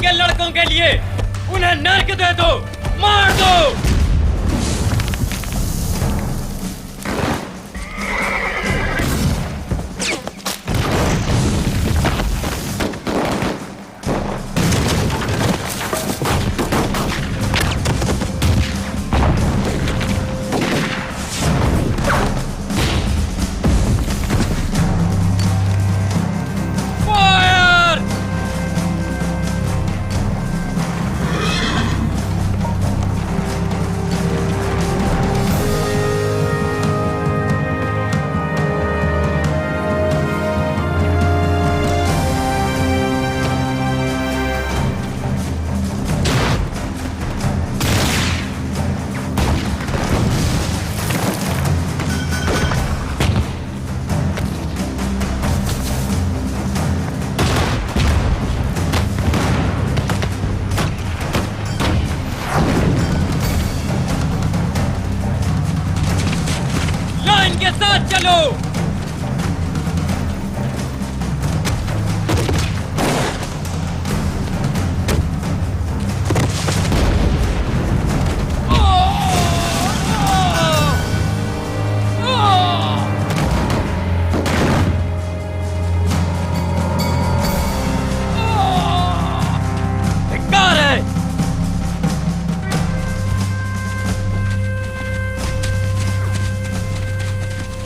के लड़कों के लिए उन्हें नर्क दे दो, मार दो। के साथ चलो।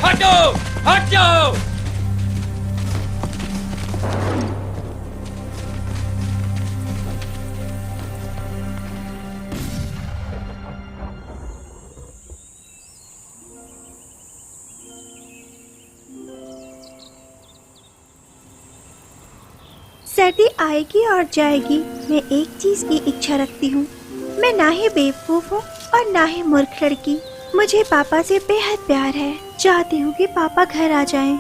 हटो, हट जाओ। सर्दी आएगी और जाएगी, मैं एक चीज की इच्छा रखती हूँ। मैं ना ही बेवकूफ हूँ और ना ही मूर्ख लड़की। मुझे पापा से बेहद प्यार है। चाहती हूँ कि पापा घर आ जाएं।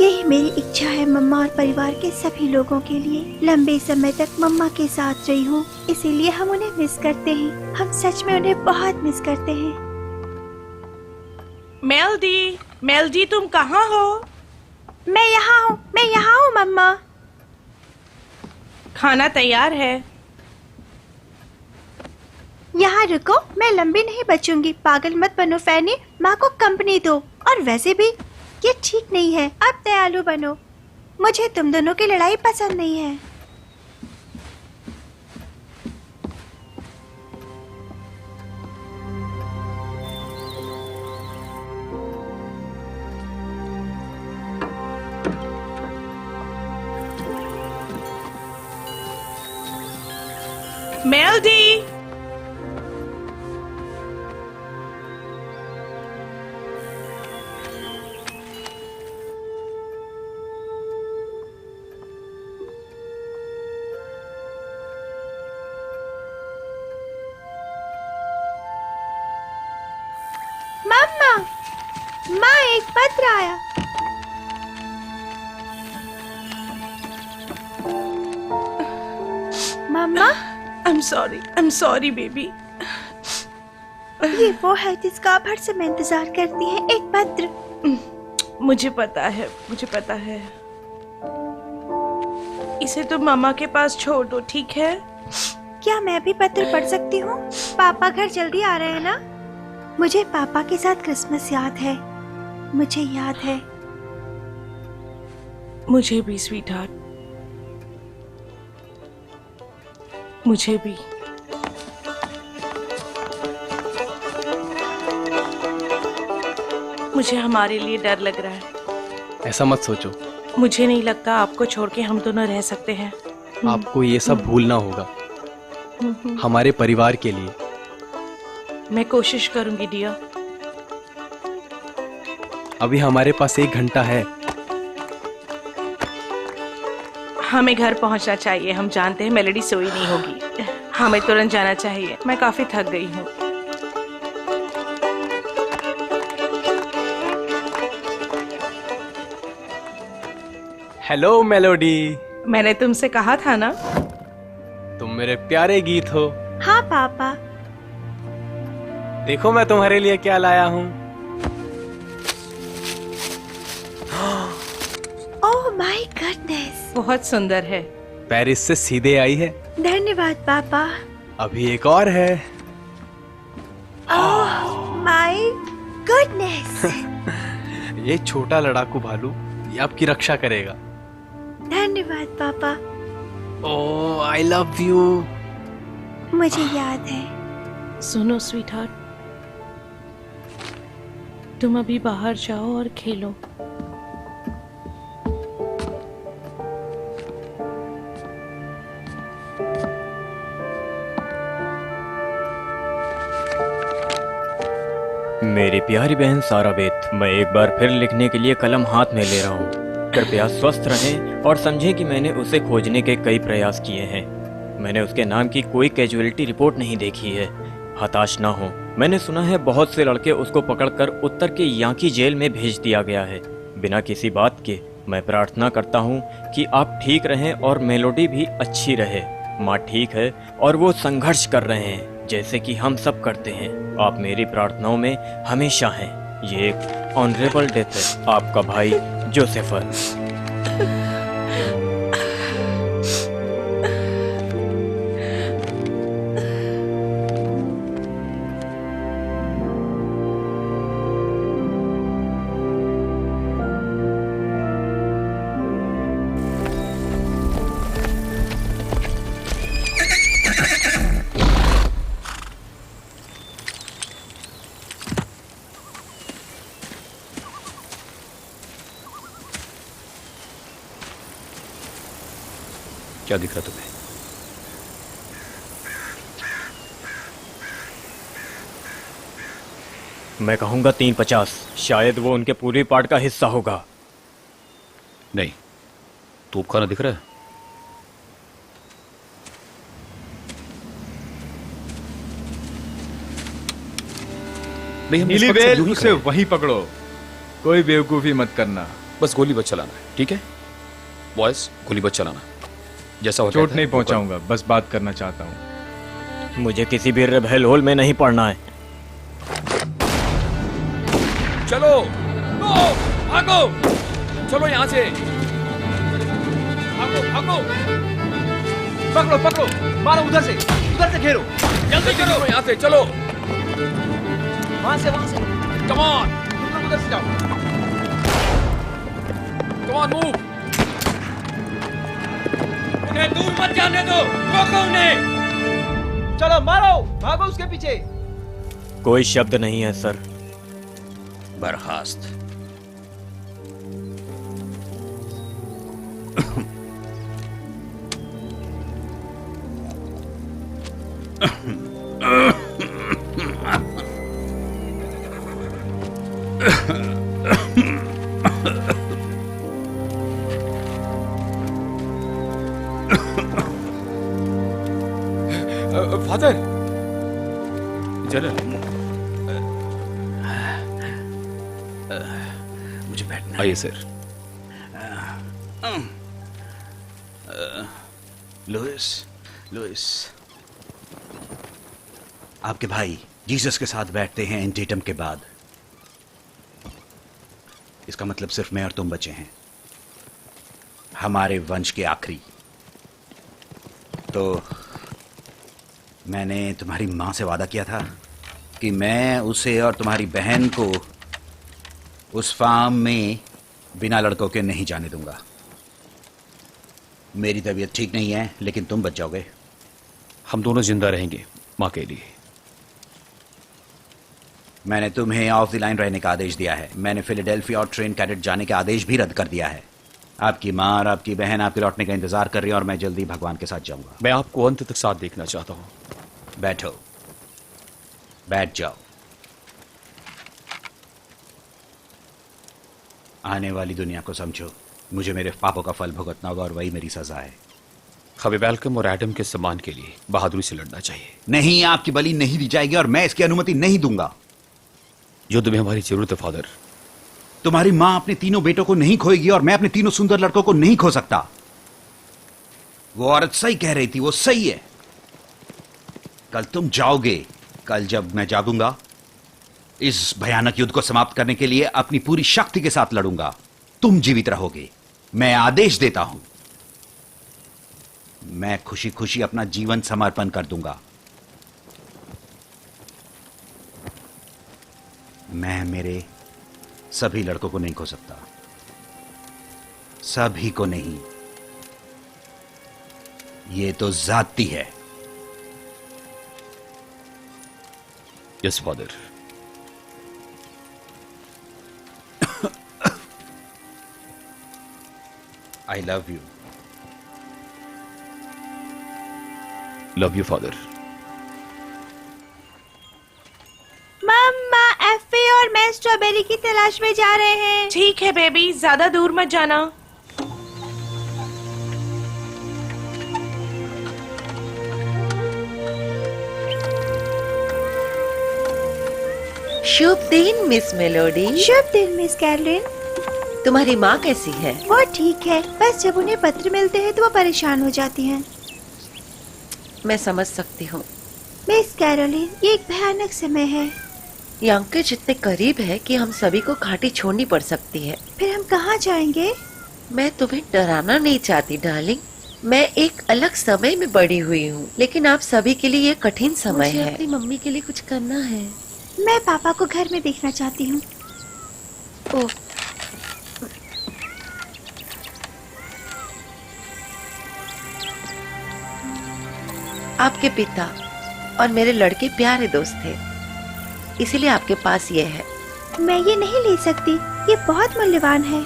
यही मेरी इच्छा है मम्मा और परिवार के सभी लोगों के लिए। लंबे समय तक मम्मा के साथ रही हूँ, इसीलिए हम उन्हें मिस करते हैं। हम सच में उन्हें बहुत मिस करते हैं। मेल्डी, मेल्डी तुम कहाँ हो? मैं यहाँ हूँ मम्मा। खाना तैयार है। यहाँ रुको, मैं लंबी नहीं बचूंगी। पागल मत बनो फैनी, माँ को कंपनी दो। और वैसे भी ये ठीक नहीं है, अब दयालु बनो। मुझे तुम दोनों की लड़ाई पसंद नहीं है। मेल्डी, मम्मा, माँ एक पत्र आया। मम्मा, I'm sorry बेबी। ये वो है जिसका आप हर समय इंतजार करती हैं, एक पत्र। मुझे पता है। इसे तुम मामा के पास छोड़ दो, ठीक है? क्या मैं भी पत्र पढ़ सकती हूँ? पापा घर जल्दी आ रहे हैं ना? मुझे पापा के साथ क्रिसमस याद है। मुझे याद है। मुझे भी स्वीटहार्ट, मुझे भी। मुझे हमारे लिए डर लग रहा है। ऐसा मत सोचो। मुझे नहीं लगता आपको छोड़ के हम दोनों रह सकते हैं। आपको ये सब भूलना होगा, हमारे परिवार के लिए। मैं कोशिश करूंगी डियर। अभी हमारे पास 1 घंटा है। हमें घर पहुंचना चाहिए। हम जानते हैं मेलोडी सोई नहीं होगी। हमें तुरंत जाना चाहिए। मैं काफी थक गई हूँ। Hello melody. मैंने तुमसे कहा था ना, तुम मेरे प्यारे गीत हो। हाँ पापा। देखो मैं तुम्हारे लिए क्या लाया हूँ। Oh my goodness. बहुत सुंदर है। पेरिस से सीधे आई है। धन्यवाद पापा। अभी एक और है। Oh my goodness. ये छोटा लड़ाकू भालू ये आपकी रक्षा करेगा। धन्यवाद पापा। ओह आई लव यू। मुझे याद है। सुनो स्वीट हार्ट, तुम अभी बाहर जाओ और खेलो। मेरी प्यारी बहन साराबेत, मैं एक बार फिर लिखने के लिए कलम हाथ में ले रहा हूँ। कृपया स्वस्थ रहें और समझें कि मैंने उसे खोजने के कई प्रयास किए हैं। मैंने उसके नाम की कोई कैजुअलिटी रिपोर्ट नहीं देखी है। हताश ना हो, मैंने सुना है बहुत से लड़के उसको पकड़कर उत्तर के यांकी जेल में भेज दिया गया है। बिना किसी बात के मैं प्रार्थना करता हूँ कि आप ठीक रहें और मेलोडी भी अच्छी रहे। माँ ठीक है और वो संघर्ष कर रहे हैं जैसे कि हम सब करते हैं। आप मेरी प्रार्थनाओं में हमेशा हैं। ये एक ऑनरेबल डेथ है। आपका भाई जोसेफर। क्या दिख रहा तुम्हें? मैं कहूँगा 350। शायद वो उनके पूरे पार्ट का हिस्सा होगा। नहीं, तोपखाना दिख रहा है? नहीं, हम इस वक्त सब यूं ही उसे खड़े हैं। वहीं पकड़ो। कोई बेवकूफी मत करना। बस गोली बच चलाना है, ठीक है बॉयज? गोली बच चलाना, जैसा होता चोट है नहीं वो पहुंचाऊंगा, बस बात करना चाहता हूँ। मुझे किसी भी रेबेल होल में नहीं पड़ना है। चलो भागो, चलो यहाँ से भागो भागो। पकड़ो पकड़ो, मारो उधर से घेरो, जल्दी करो, यहाँ से चलो। वहां से कम ऑन, तुम लोग उधर से जाओ। Come on, move. उन्हें दूर मत जाने दो, रोको उन्हें। चलो मारो, भागो उसके पीछे। कोई शब्द नहीं है सर। बर्खास्त। फादर, जनरल, मुझे बैठना आइए सर। लुइस, आपके भाई जीसस के साथ बैठते हैं एंटीटम के बाद। इसका मतलब सिर्फ मैं और तुम बचे हैं, हमारे वंश के आखिरी। तो मैंने तुम्हारी माँ से वादा किया था कि मैं उसे और तुम्हारी बहन को उस फार्म में बिना लड़कों के नहीं जाने दूंगा। मेरी तबीयत ठीक नहीं है, लेकिन तुम बच जाओगे। हम दोनों जिंदा रहेंगे माँ के लिए। मैंने तुम्हें ऑफ द लाइन रहने का आदेश दिया है। मैंने फिलाडेल्फिया और ट्रेन कैडेट जाने का आदेश भी रद्द कर दिया है। आपकी माँ और आपकी बहन आपके लौटने का इंतजार कर रही है और मैं जल्दी भगवान के साथ जाऊंगा। मैं आपको अंत तक साथ देखना चाहता हूँ। बैठो, बैठ जाओ। आने वाली दुनिया को समझो। मुझे मेरे पापों का फल भुगतना होगा और वही मेरी सजा है। हमें वेलकम और एडम के सम्मान के लिए बहादुरी से लड़ना चाहिए। नहीं, आपकी बलि नहीं दी जाएगी और मैं इसकी अनुमति नहीं दूंगा। युद्ध में हमारी जरूरत है फादर। तुम्हारी मां अपने तीनों बेटों को नहीं खोएगी और मैं अपने तीनों सुंदर लड़कों को नहीं खो सकता। वो औरत सही कह रही थी, वो सही है। कल तुम जाओगे। कल जब मैं जागूंगा, इस भयानक युद्ध को समाप्त करने के लिए अपनी पूरी शक्ति के साथ लड़ूंगा। तुम जीवित रहोगे। मैं आदेश देता हूं। मैं खुशी खुशी अपना जीवन समर्पण कर दूंगा। मैं मेरे सभी लड़कों को नहीं खो सकता, सभी को नहीं। ये तो जाती है। Yes father. I love you. Love you father. Mama, एफे और मैं स्ट्रॉबेरी की तलाश में जा रहे हैं। ठीक है बेबी, ज्यादा दूर मत जाना। शुभ दिन मिस मेलोडी। शुभ दिन मिस कैरोलिन। तुम्हारी माँ कैसी है? वो ठीक है, बस जब उन्हें पत्र मिलते हैं तो वो परेशान हो जाती हैं। मैं समझ सकती हूँ। मिस कैरोलिन, ये एक भयानक समय है। ये अंकेश इतने करीब है कि हम सभी को घाटी छोड़नी पड़ सकती है। फिर हम कहाँ जाएंगे? मैं तुम्हें डराना नहीं चाहती डार्लिंग। मैं एक अलग समय में बड़ी हुई हूँ, लेकिन आप सभी के लिए ये कठिन समय है। अपनी मम्मी के लिए कुछ करना है। मैं पापा को घर में देखना चाहती हूँ। ओह, आपके पिता और मेरे लड़के प्यारे दोस्त थे, इसीलिए आपके पास ये है। मैं ये नहीं ले सकती, ये बहुत मूल्यवान है।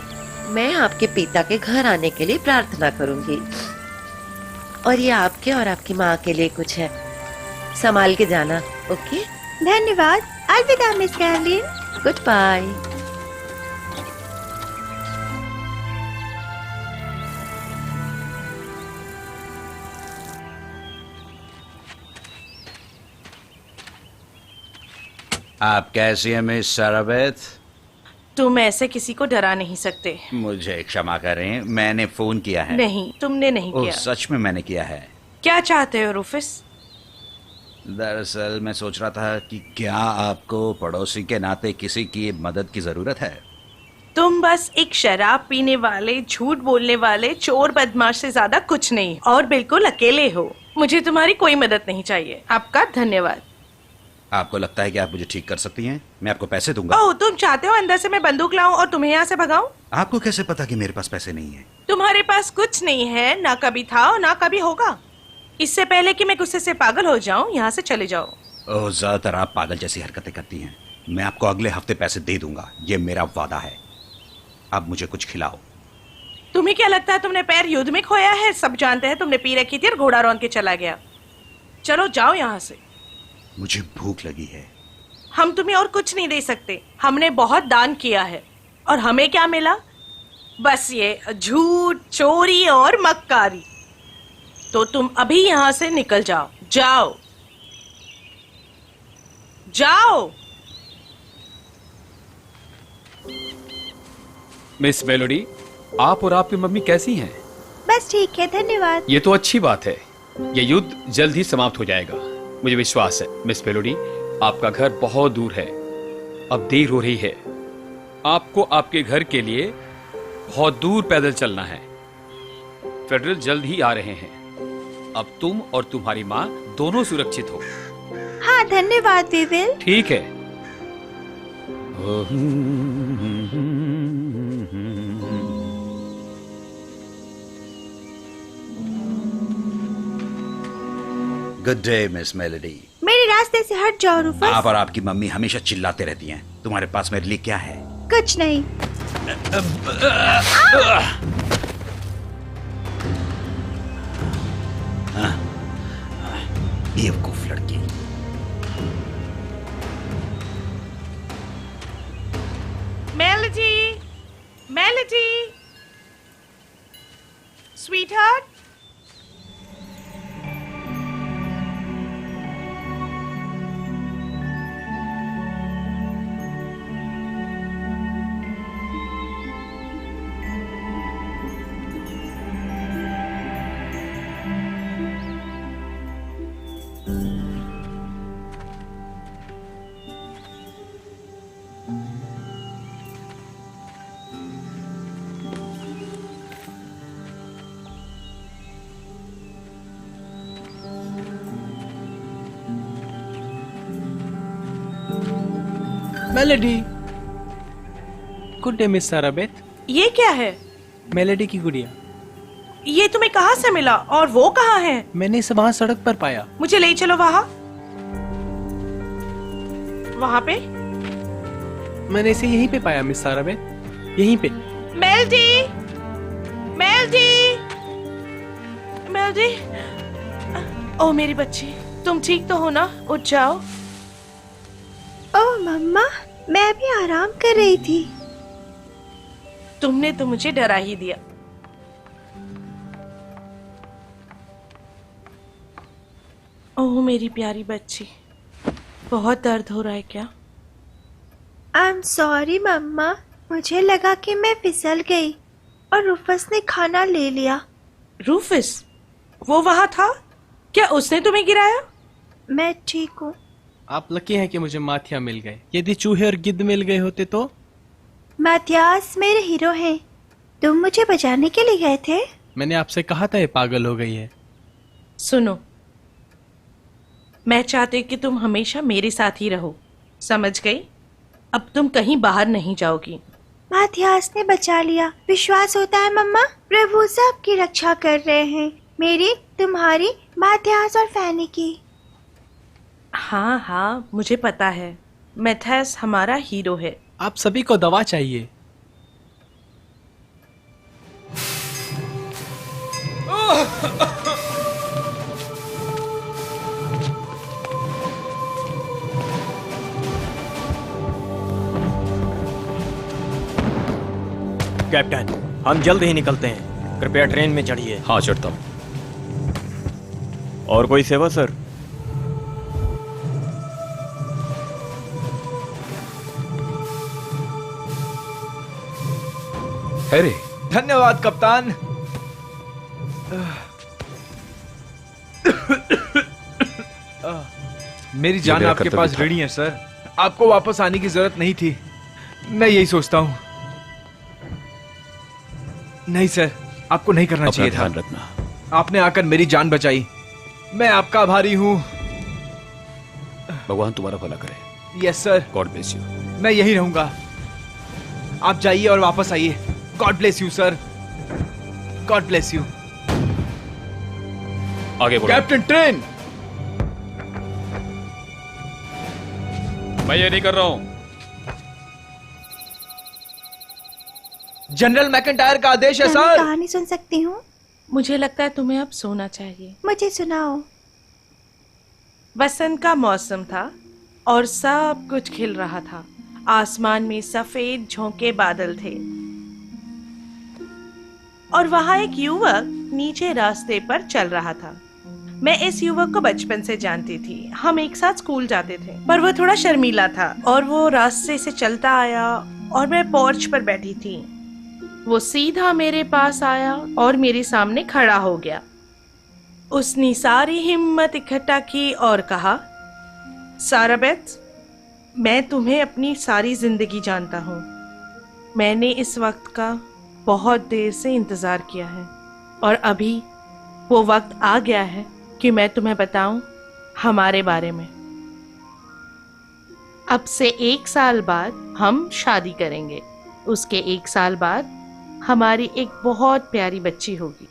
मैं आपके पिता के घर आने के लिए प्रार्थना करूंगी। और ये आपके और आपकी माँ के लिए कुछ है, संभाल के जाना। ओके, धन्यवाद। अलविदा मिस कैरोलिन। Good bye. आप कैसी हैं मिस साराबेथ? तुम ऐसे किसी को डरा नहीं सकते। मुझे क्षमा करें, मैंने फोन किया है। नहीं, तुमने नहीं ओह, किया। सच में मैंने किया है। क्या चाहते हो रूफिस? दरअसल मैं सोच रहा था कि क्या आपको पड़ोसी के नाते किसी की मदद की जरूरत है? तुम बस एक शराब पीने वाले, झूठ बोलने वाले, चोर बदमाश से ज्यादा कुछ नहीं, और बिल्कुल अकेले हो। मुझे तुम्हारी कोई मदद नहीं चाहिए। आपका धन्यवाद। आपको लगता है कि आप मुझे ठीक कर सकती हैं? मैं आपको पैसे दूंगा। ओह, तुम चाहते हो अंदर से मैं बंदूक लाऊं और तुम्हें यहाँ से भगाऊं? आपको कैसे पता कि मेरे पास पैसे नहीं है? तुम्हारे पास कुछ नहीं है, ना कभी था और ना कभी होगा। इससे पहले कि मैं गुस्से से पागल हो जाऊं, यहाँ से चले जाओ। ओह, ज्यादातर आप पागल जैसी हरकतें करती हैं। मैं आपको अगले हफ्ते पैसे दे दूंगा, ये मेरा वादा है। अब मुझे कुछ खिलाओ। तुम्हें क्या लगता है तुमने पैर युद्ध में खोया है? सब जानते हैं तुमने पी रखी थी और घोड़ा रौंद के चला गया। चलो जाओ यहाँ से। मुझे भूख लगी है। हम तुम्हें और कुछ नहीं दे सकते। हमने बहुत दान किया है और हमें क्या मिला? बस ये झूठ, चोरी और मक्कारी। तो तुम अभी यहाँ से निकल जाओ। जाओ जाओ। मिस मेलोडी, आप और आपकी मम्मी कैसी हैं? बस ठीक है, धन्यवाद। ये तो अच्छी बात है। ये युद्ध जल्द ही समाप्त हो जाएगा, मुझे विश्वास है। मिस मेलोडी, आपका घर बहुत दूर है, अब देर हो रही है। आपको आपके घर के लिए बहुत दूर पैदल चलना है। फेडरल जल्द ही आ रहे हैं। अब तुम और तुम्हारी माँ दोनों सुरक्षित हो। हाँ, धन्यवाद विविल। ठीक है। Good day miss melody. मेरे रास्ते से हट जाओ रूफस। आप और आपकी मम्मी हमेशा चिल्लाते रहती हैं। तुम्हारे पास मेरे लिए क्या है? कुछ नहीं। बेवकूफ लड़की। Melody, Melody, sweetheart. Melody. Good day miss Sarabeth. ये क्या है? मेलेडी की गुड़िया। ये तुम्हें कहाँ से मिला और वो कहाँ है? मैंने इसे वहाँ सड़क पर पाया। मुझे ले चलो वहाँ। वहाँ पे? मैंने इसे यहीं पे पाया मिस साराबेथ, यहीं पे। Melody, melody, melody. ओ मेरी बच्ची, तुम ठीक तो हो ना? उठ जाओ। ओह मम्मा, मैं भी आराम कर रही थी। तुमने तो मुझे डरा ही दिया। ओह मेरी प्यारी बच्ची, बहुत दर्द हो रहा है क्या? आई एम सॉरी मम्मा, मुझे लगा कि मैं फिसल गई और रूफस ने खाना ले लिया। रूफस? वो वहाँ था? क्या उसने तुम्हें गिराया? मैं ठीक हूँ। आप लकी हैं कि मुझे माथिया मिल गए। यदि चूहे और गिद्ध मिल गए होते तो? माथियास मेरे हीरो हैं। तुम मुझे बचाने के लिए गए थे। मैंने आपसे कहा था ये पागल हो गई है। सुनो, मैं चाहती कि तुम हमेशा मेरे साथ ही रहो, समझ गई? अब तुम कहीं बाहर नहीं जाओगी। माथियास ने बचा लिया। विश्वास होता है मम्मा, प्रभु सबकी रक्षा कर रहे हैं, मेरी, तुम्हारी, माथियास और फैनी की। हाँ हाँ, मुझे पता है। मैथास हमारा हीरो है। आप सभी को दवा चाहिए। कैप्टन, हम जल्द ही निकलते हैं। कृपया ट्रेन में चढ़िए। हाँ, चढ़ता हूँ। और कोई सेवा सर? हैरी, धन्यवाद कप्तान। मेरी जान मेरा आपके कर्तव्य पास था। ऋणी है सर। आपको वापस आने की जरूरत नहीं थी। मैं यही सोचता हूँ। नहीं सर, आपको नहीं करना अपना चाहिए था। ध्यान रखना। आपने आकर मेरी जान बचाई। मैं आपका आभारी हूँ। भगवान तुम्हारा भला करे। Yes sir. God bless you. मैं यही रहूंगा। आप जाइए और वापस आइए। God bless you sir. God bless you. आगे बढ़ो। Captain train. मैं ये नहीं कर रहा हूँ। जनरल मैकेंटायर का आदेश है मैं सर। कहानी सुन सकती हूँ? मुझे लगता है तुम्हें अब सोना चाहिए। मुझे सुनाओ। बसंत का मौसम था और सब कुछ खिल रहा था। आसमान में सफेद झोंके बादल थे और वहां एक युवक नीचे रास्ते पर चल रहा था। मैं इस युवक को बचपन से जानती थी। हम एक साथ स्कूल जाते थे, पर वो थोड़ा शर्मीला था और वो रास्ते से चलता आया और मैं पोर्च पर बैठी थी। वो सीधा मेरे पास आया और मेरे सामने खड़ा हो गया। उसने सारी हिम्मत इकट्ठा की और कहा, साराबेथ, मैं तुम्हें अपनी सारी जिंदगी जानता हूँ। मैंने इस वक्त का बहुत देर से इंतजार किया है और अभी वो वक्त आ गया है कि मैं तुम्हें बताऊं हमारे बारे में। अब से 1 साल बाद हम शादी करेंगे। उसके 1 साल बाद हमारी एक बहुत प्यारी बच्ची होगी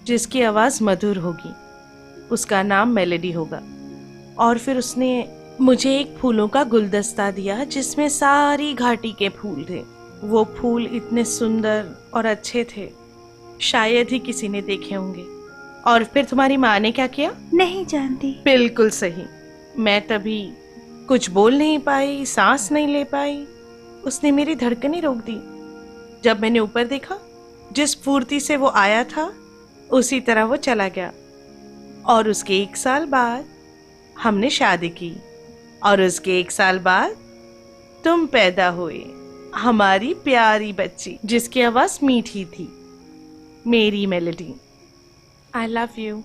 जिसकी आवाज़ मधुर होगी। उसका नाम मेलेडी होगा। और फिर उसने मुझे एक फूलों का गुलदस्ता दिया जिसमें सारी घाटी के फूल थे। वो फूल इतने सुंदर और अच्छे थे, शायद ही किसी ने देखे होंगे। और फिर तुम्हारी माँ ने क्या किया? नहीं जानती। बिल्कुल सही। मैं तभी कुछ बोल नहीं पाई, सांस नहीं ले पाई। उसने मेरी धड़कनें रोक दी। जब मैंने ऊपर देखा, जिस फुर्ती से वो आया था उसी तरह वो चला गया। और उसके 1 साल बाद हमने शादी की और उसके 1 साल बाद तुम पैदा हुए, हमारी प्यारी बच्ची जिसकी आवाज मीठी थी, मेरी मेलेडी। I love you.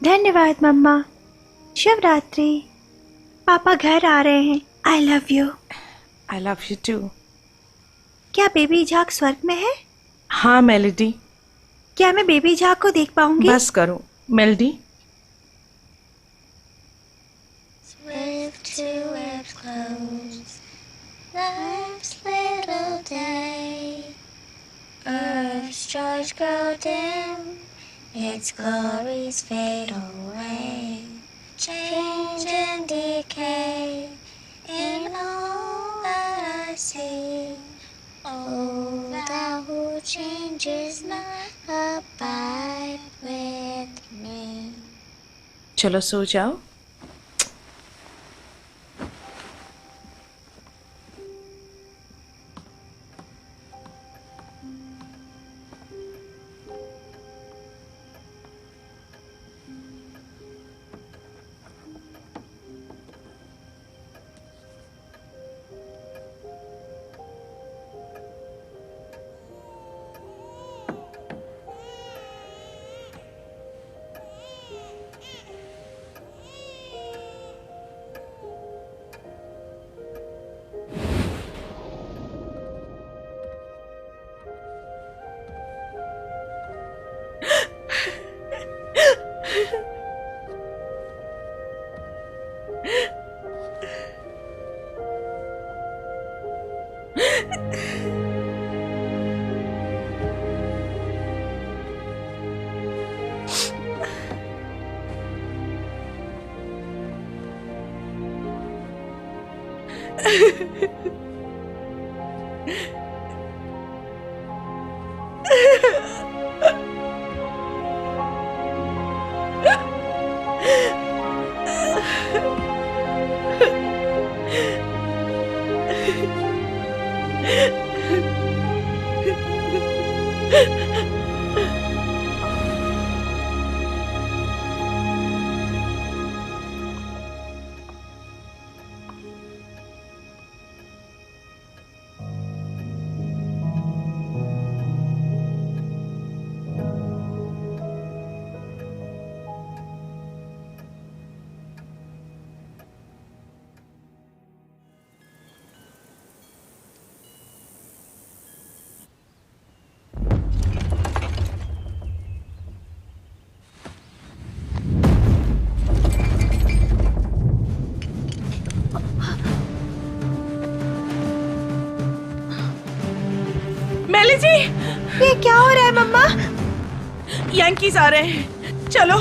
धन्यवाद मम्मा। शुभ रात्रि। पापा घर आ रहे हैं। I love you. I love you too. क्या बेबी झाक स्वर्ग में है? हाँ मेलेडी। क्या मैं बेबी झाक को देख पाऊंगी? बस करो melody. Swift to its close, last little day. Earth's joys grow dim, its glories fade away. Change and decay in all that I see. Oh, thou who changes not, abide with me. चलो सो जाओ. मेली जी, ये क्या हो रहा है मम्मा? Yankees आ रहे हैं. चलो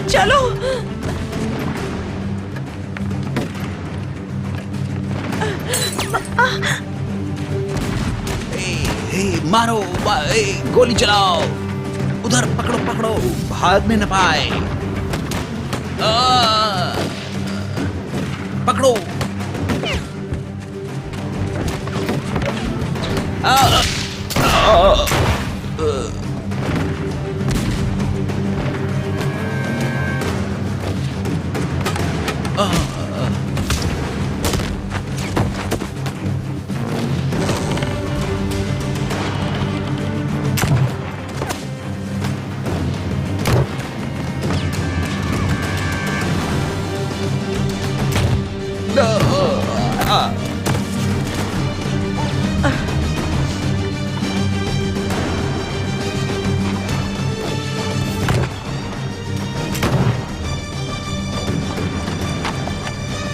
चलो. मारो, गोली चलाओ, उधर पकड़ो पकड़ो, भागने न पाए. पकड़ो.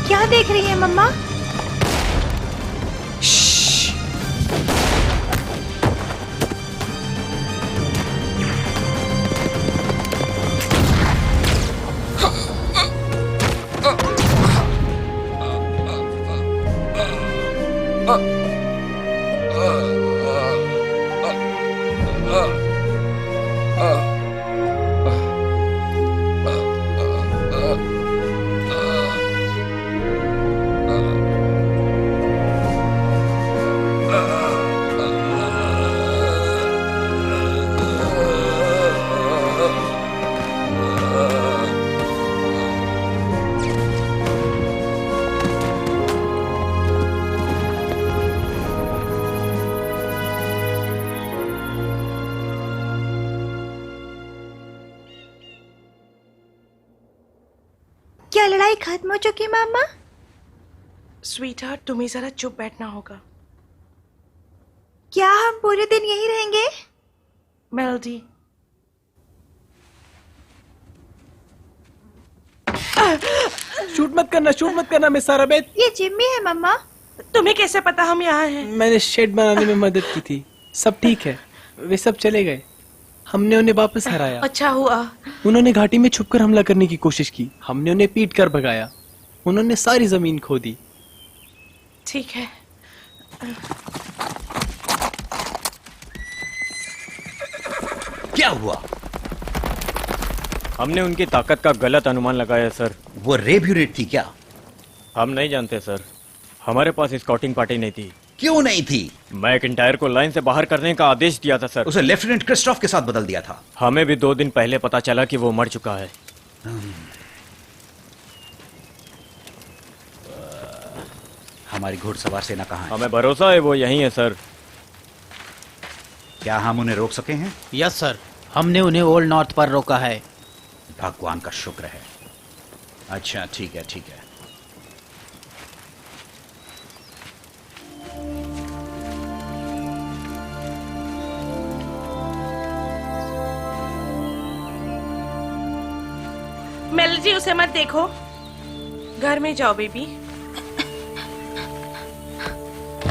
क्या देख रही है मम्मा? क्या लड़ाई खत्म हो चुकी मामा? स्वीटहार्ट, तुम्हें जरा चुप बैठना होगा. क्या हम पूरे दिन यही रहेंगे? मेलोडी, शूट मत करना मिस साराबेत। ये जिम्मी है मम्मा। तुम्हें कैसे पता हम यहाँ हैं? मैंने शेड बनाने में मदद की थी। सब ठीक है, वे सब चले गए, हमने उन्हें वापस हराया। अच्छा हुआ। उन्होंने घाटी में छुपकर हमला करने की कोशिश की, हमने उन्हें पीट कर भगाया। उन्होंने सारी जमीन खो दी। ठीक है। क्या हुआ? हमने उनकी ताकत का गलत अनुमान लगाया सर। वो रेप यूनिट थी क्या? हम नहीं जानते सर, हमारे पास स्काउटिंग पार्टी नहीं थी। क्यों नहीं थी? मैकिंटायर को लाइन से बाहर करने का आदेश दिया था सर। उसे लेफ्टिनेंट क्रिस्टोफ के साथ बदल दिया था। हमें भी 2 दिन पहले पता चला कि वो मर चुका है। हमारी घुड़सवार सेना कहाँ है? हमें भरोसा है वो यहीं है सर। क्या हम उन्हें रोक सके हैं? यस सर, हमने उन्हें ओल्ड नॉर्थ पर रोका है। भगवान का शुक्र है। अच्छा ठीक है ठीक है। मेलजी, उसे मत देखो, घर में जाओ बेबी।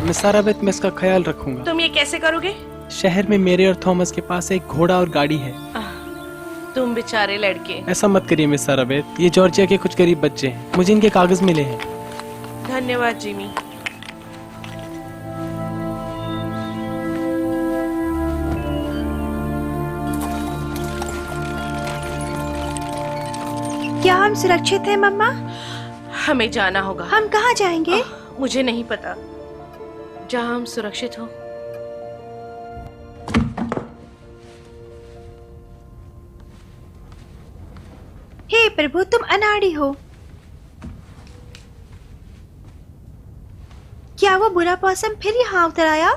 मिस साराबेत, मैं इसका ख्याल रखूंगा। तुम ये कैसे करोगे? शहर में मेरे और थॉमस के पास एक घोड़ा और गाड़ी है। तुम बेचारे लड़के। ऐसा मत करिए मिस साराबेत, ये जॉर्जिया के कुछ गरीब बच्चे हैं, मुझे इनके कागज मिले हैं। धन्यवाद जिमी। क्या हम सुरक्षित हैं मम्मा? हमें जाना होगा। हम कहाँ जाएंगे? मुझे नहीं पता, जहाँ हम सुरक्षित हो। हे प्रभु, तुम अनाड़ी हो। क्या वो बुरा पॉसम फिर यहाँ उतर आया?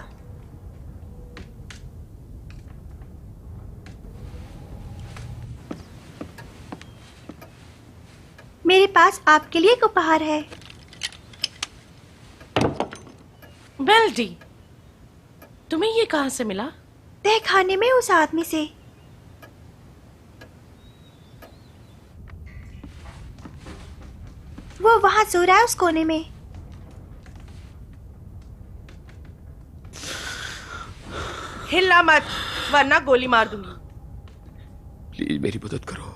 मेरे पास आपके लिए एक उपहार है। बेल्डी, तुम्हें ये कहाँ से मिला? तह खाने में उस आदमी से। वो वहां सो रहा है उस कोने में। हिलना मत, वरना गोली मार दूंगी। प्लीज मेरी मदद करो,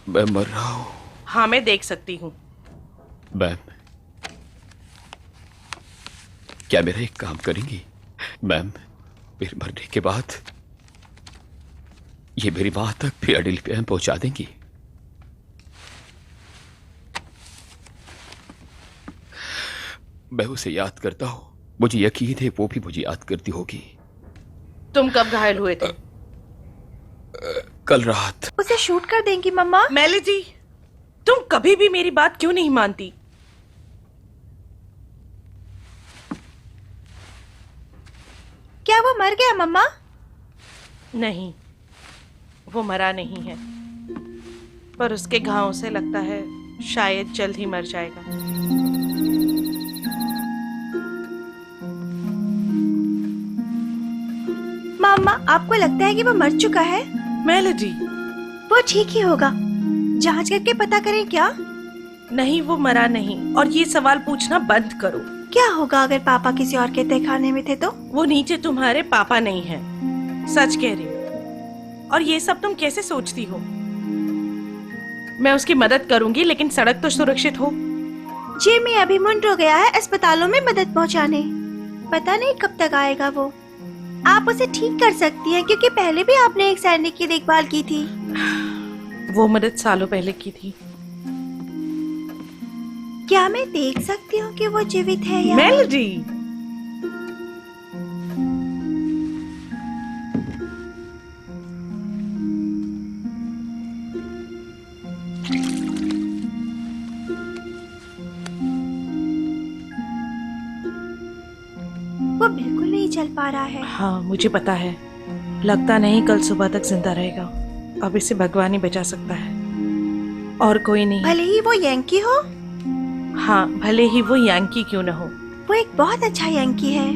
मैं मर रहा हूं। हाँ, मैं देख सकती हूँ। मैम, क्या मेरा एक काम करेंगी? मैम, मेरे मरने के बाद ये मेरी मां तक फिलाडेल्फिया में पहुंचा देंगी। मैं उसे याद करता हूं, मुझे यकीन है वो भी मुझे याद करती होगी। तुम कब घायल हुए थे? कल रात। उसे शूट कर देंगी मम्मा? मेलेडी, तुम कभी भी मेरी बात क्यों नहीं मानती? क्या वो मर गया मम्मा? नहीं, वो मरा नहीं है, पर उसके घावों से लगता है शायद जल्द ही मर जाएगा। मम्मा, आपको लगता है कि वो मर चुका है? मेलेडी, वो ठीक ही होगा। जांच करके पता करें क्या? नहीं, वो मरा नहीं, और ये सवाल पूछना बंद करो। क्या होगा अगर पापा किसी और के तहखाने में थे तो? वो नीचे तुम्हारे पापा नहीं है, सच कह रही हूँ। और ये सब तुम कैसे सोचती हो? मैं उसकी मदद करूंगी, लेकिन सड़क तो सुरक्षित हो। जिमी अभी मुंडो गया है अस्पतालों में मदद पहुंचाने। पता नहीं कब तक आएगा वो। आप उसे ठीक कर सकती हैं, क्योंकि पहले भी आपने एक सैनिक की देखभाल की थी। वो मदद सालों पहले की थी। क्या मैं देख सकती हूँ कि वो जीवित है या? मेलेडी, वो बिल्कुल नहीं चल पा रहा है। हाँ, मुझे पता है। लगता नहीं कल सुबह तक जिंदा रहेगा। अब इसे भगवान ही बचा सकता है, और कोई नहीं। भले ही वो यंकी हो। हाँ, भले ही वो यांकी क्यों न हो। वो एक बहुत अच्छा यंकी है।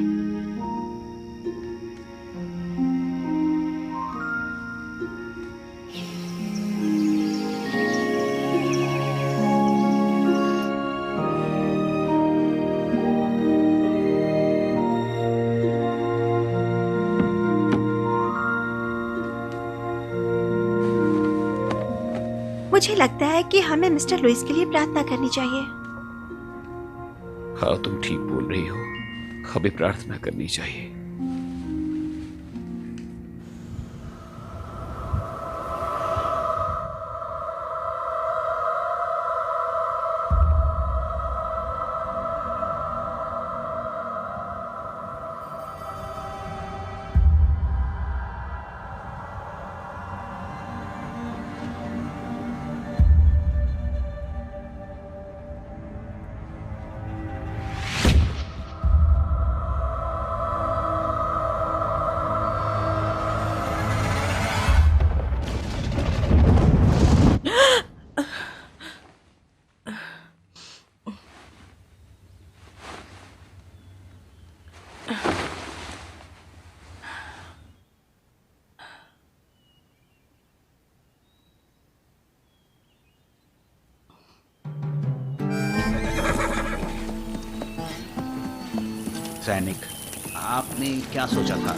मुझे लगता है कि हमें मिस्टर लुइस के लिए प्रार्थना करनी चाहिए। हाँ, तुम ठीक बोल रही हो, हमें प्रार्थना करनी चाहिए। सैनिक, आपने क्या सोचा था?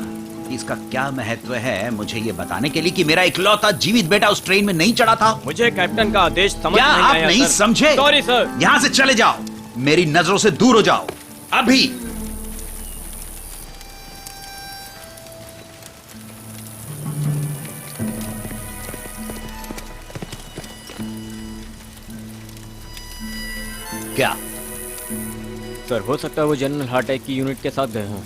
इसका क्या महत्व है मुझे ये बताने के लिए कि मेरा इकलौता जीवित बेटा उस ट्रेन में नहीं चढ़ा था? मुझे कैप्टन का आदेश समझ क्या नहीं आप आया, नहीं सर। समझे? Sorry sir. यहां से चले जाओ, मेरी नजरों से दूर हो जाओ अभी। क्या सर, हो सकता है वो जनरल हार्ट अटैक की यूनिट के साथ गए हों।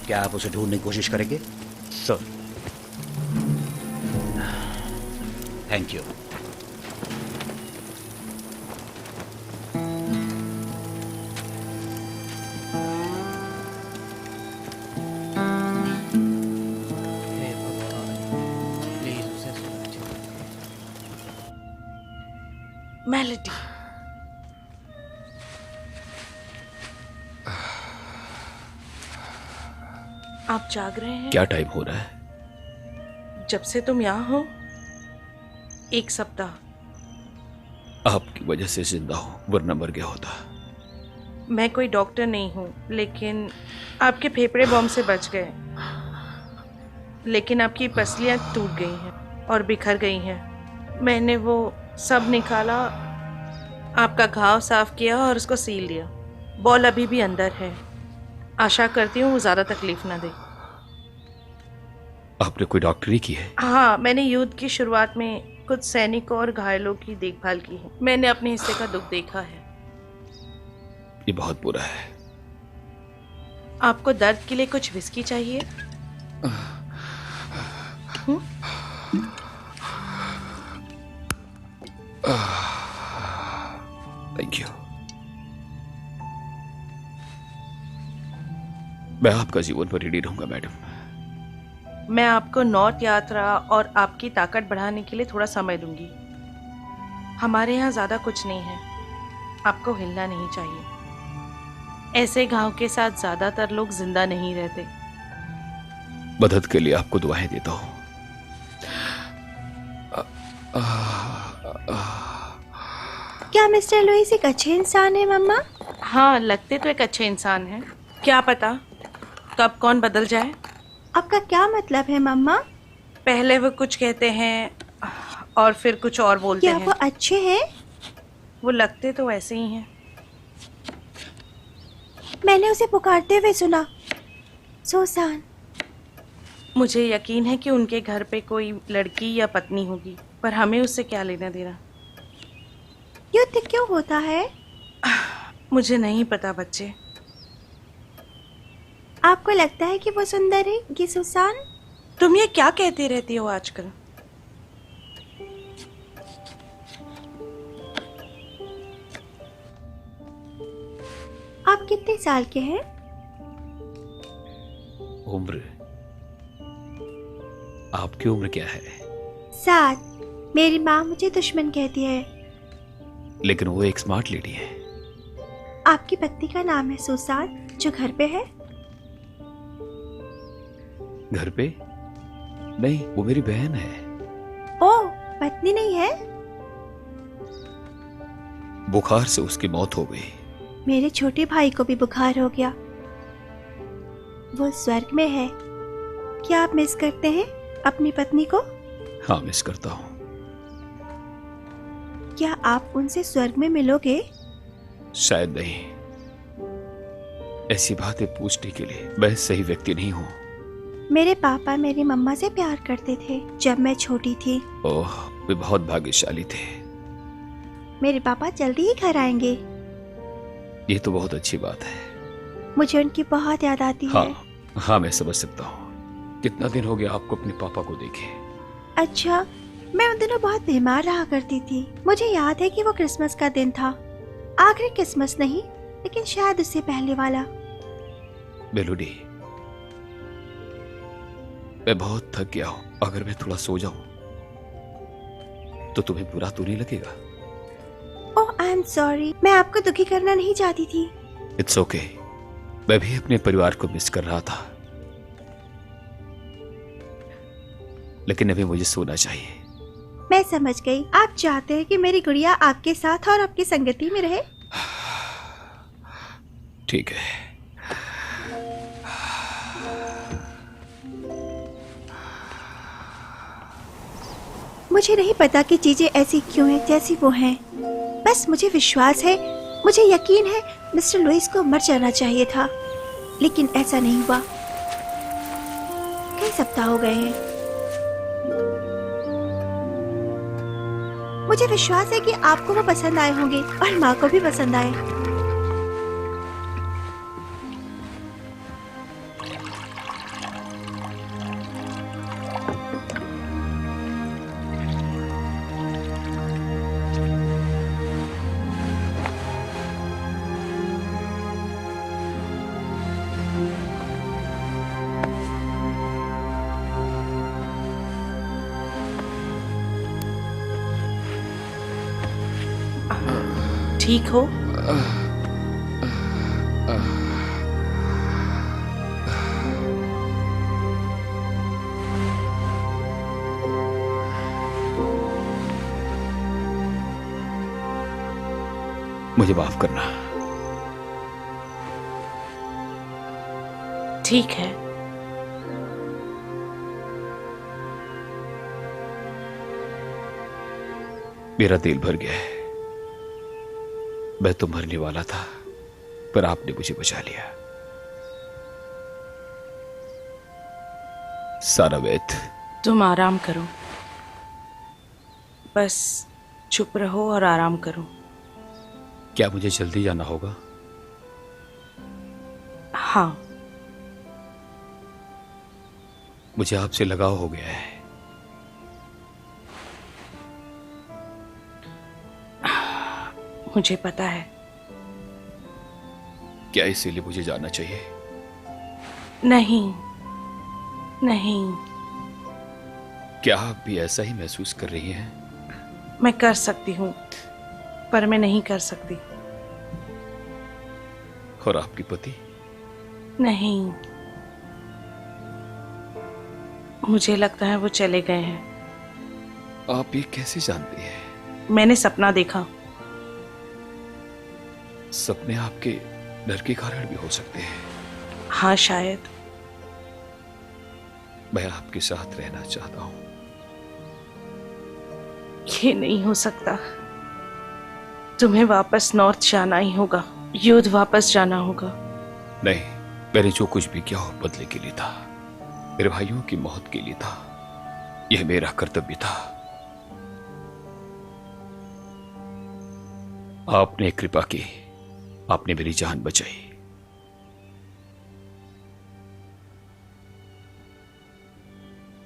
क्या आप उसे ढूंढने की कोशिश करेंगे? सर। Thank you. मेलोडी, आप जाग रहे हैं? क्या टाइम हो रहा है? जब से तुम यहाँ हो 1 सप्ताह। आपकी वजह से जिंदा हूं, वरना मर गया होता। मैं कोई डॉक्टर नहीं हूँ, लेकिन आपके फेफड़े बम से बच गए। लेकिन आपकी पसलियाँ टूट गई हैं और बिखर गई हैं। मैंने वो सब निकाला, आपका घाव साफ किया और उसको सील दिया। बॉल अभी भी अंदर है। आशा करती हूँ वो ज़्यादा तकलीफ ना दे। आपने कोई डॉक्टरी की है? हाँ, मैंने युद्ध की शुरुआत में कुछ सैनिकों और घायलों की देखभाल की है। मैंने अपने हिस्से का दुख देखा है। ये बहुत बुरा है। आपको दर्द के लिए कुछ विस्की चाहिए? Thank you. मैं आपका जीवन पर ऋणी रहूंगा मैडम। मैं आपको नॉर्थ यात्रा और आपकी ताकत बढ़ाने के लिए थोड़ा समय दूंगी। हमारे यहाँ ज्यादा कुछ नहीं है, आपको हिलना नहीं चाहिए। ऐसे घाव के साथ ज्यादातर लोग जिंदा नहीं रहते। मदद के लिए आपको दुआएं देता हूँ। क्या मिस्टर लुइस एक अच्छे इंसान है मम्मा? हाँ, लगते तो एक अच्छे इंसान हैं। क्या पता कब कौन बदल जाए। आपका क्या मतलब है मम्मा? पहले वो कुछ कहते हैं और फिर कुछ और बोलते क्या हैं। वो अच्छे हैं? वो लगते तो वैसे ही हैं। मैंने उसे पुकारते हुए सुना, सुसान। मुझे यकीन है कि उनके घर पे कोई लड़की या पत्नी होगी, पर हमें उससे क्या लेना देना। युद्ध क्यों होता है? मुझे नहीं पता बच्चे। आपको लगता है कि वो सुंदर है, ये सुसान? तुम ये क्या कहती रहती हो आजकल? आप कितने साल के हैं? उम्र? आपकी उम्र क्या है? 7। मेरी माँ मुझे दुश्मन कहती है। लेकिन वो एक स्मार्ट लेडी है। आपकी पत्नी का नाम है सुसान, जो घर पे है? घर पे? नहीं, वो मेरी बहन है। ओह, पत्नी नहीं है? बुखार से उसकी मौत हो गई। मेरे छोटे भाई को भी बुखार हो गया। वो स्वर्ग में है। क्या आप मिस करते हैं अपनी पत्नी को? हाँ मिस करता हूँ। क्या आप उनसे स्वर्ग में मिलोगे? शायद नहीं। ऐसी बातें पूछने के लिए मैं सही व्यक्ति नहीं हूँ। मेरे पापा मेरी मम्मा से प्यार करते थे जब मैं छोटी थी। ओह, वे बहुत भाग्यशाली थे। मेरे पापा जल्दी ही घर आएंगे। ये तो बहुत अच्छी बात है। मुझे उनकी बहुत याद आती है। हाँ, मैं समझ सकता हूँ। कितना दिन हो गया आपको अपने पापा को देखे? अच्छा, मैं उन दिनों बहुत बीमार रहा करती थी। मुझे याद है कि वो क्रिसमस का दिन था। आखिरी क्रिसमस नहीं, लेकिन शायद उससे पहले वाला। मेलोडी, मैं बहुत थक गया हूँ। अगर मैं थोड़ा सो जाऊं तो तुम्हें बुरा तो नहीं लगेगा? ओह, आई एम सॉरी। मैं आपको दुखी करना नहीं चाहती थी। It's okay. मैं भी अपने परिवार को मिस कर रहा था, लेकिन अभी मुझे सोना चाहिए। मैं समझ गई। आप चाहते हैं कि मेरी गुड़िया आपके साथ और आपकी संगति में रहे। ठीक है। मुझे नहीं पता कि चीजें ऐसी क्यों हैं जैसी वो हैं। बस मुझे विश्वास है, मुझे यकीन है मिस्टर लुइस को मर जाना चाहिए था, लेकिन ऐसा नहीं हुआ। कई सप्ताह हो गए हैं। मुझे विश्वास है कि आपको वो पसंद आए होंगे और माँ को भी पसंद आए। ठीक हो? मुझे माफ करना। ठीक है। मेरा दिल भर गया है। मैं तो मरने वाला था, पर आपने मुझे बचा लिया। सारा वेद, तुम आराम करो, बस चुप रहो और आराम करो। क्या मुझे जल्दी जाना होगा? हाँ। मुझे आपसे लगाव हो गया है। मुझे पता है। क्या इसीलिए मुझे जाना चाहिए? नहीं नहीं। क्या आप भी ऐसा ही महसूस कर रही हैं? मैं कर सकती हूँ, पर मैं नहीं कर सकती। और आपके पति? नहीं, मुझे लगता है वो चले गए हैं। आप ये कैसे जानती हैं? मैंने सपना देखा। सपने आपके डर के कारण भी हो सकते हैं। हाँ, शायद। मैं आपके साथ रहना चाहता हूं। ये नहीं हो सकता। तुम्हें वापस नॉर्थ जाना ही होगा। युद्ध वापस जाना होगा। नहीं, मैंने जो कुछ भी किया हो बदले के लिए था, मेरे भाइयों की मौत के लिए था। यह मेरा कर्तव्य था। आपने कृपा की, आपने मेरी जान बचाई।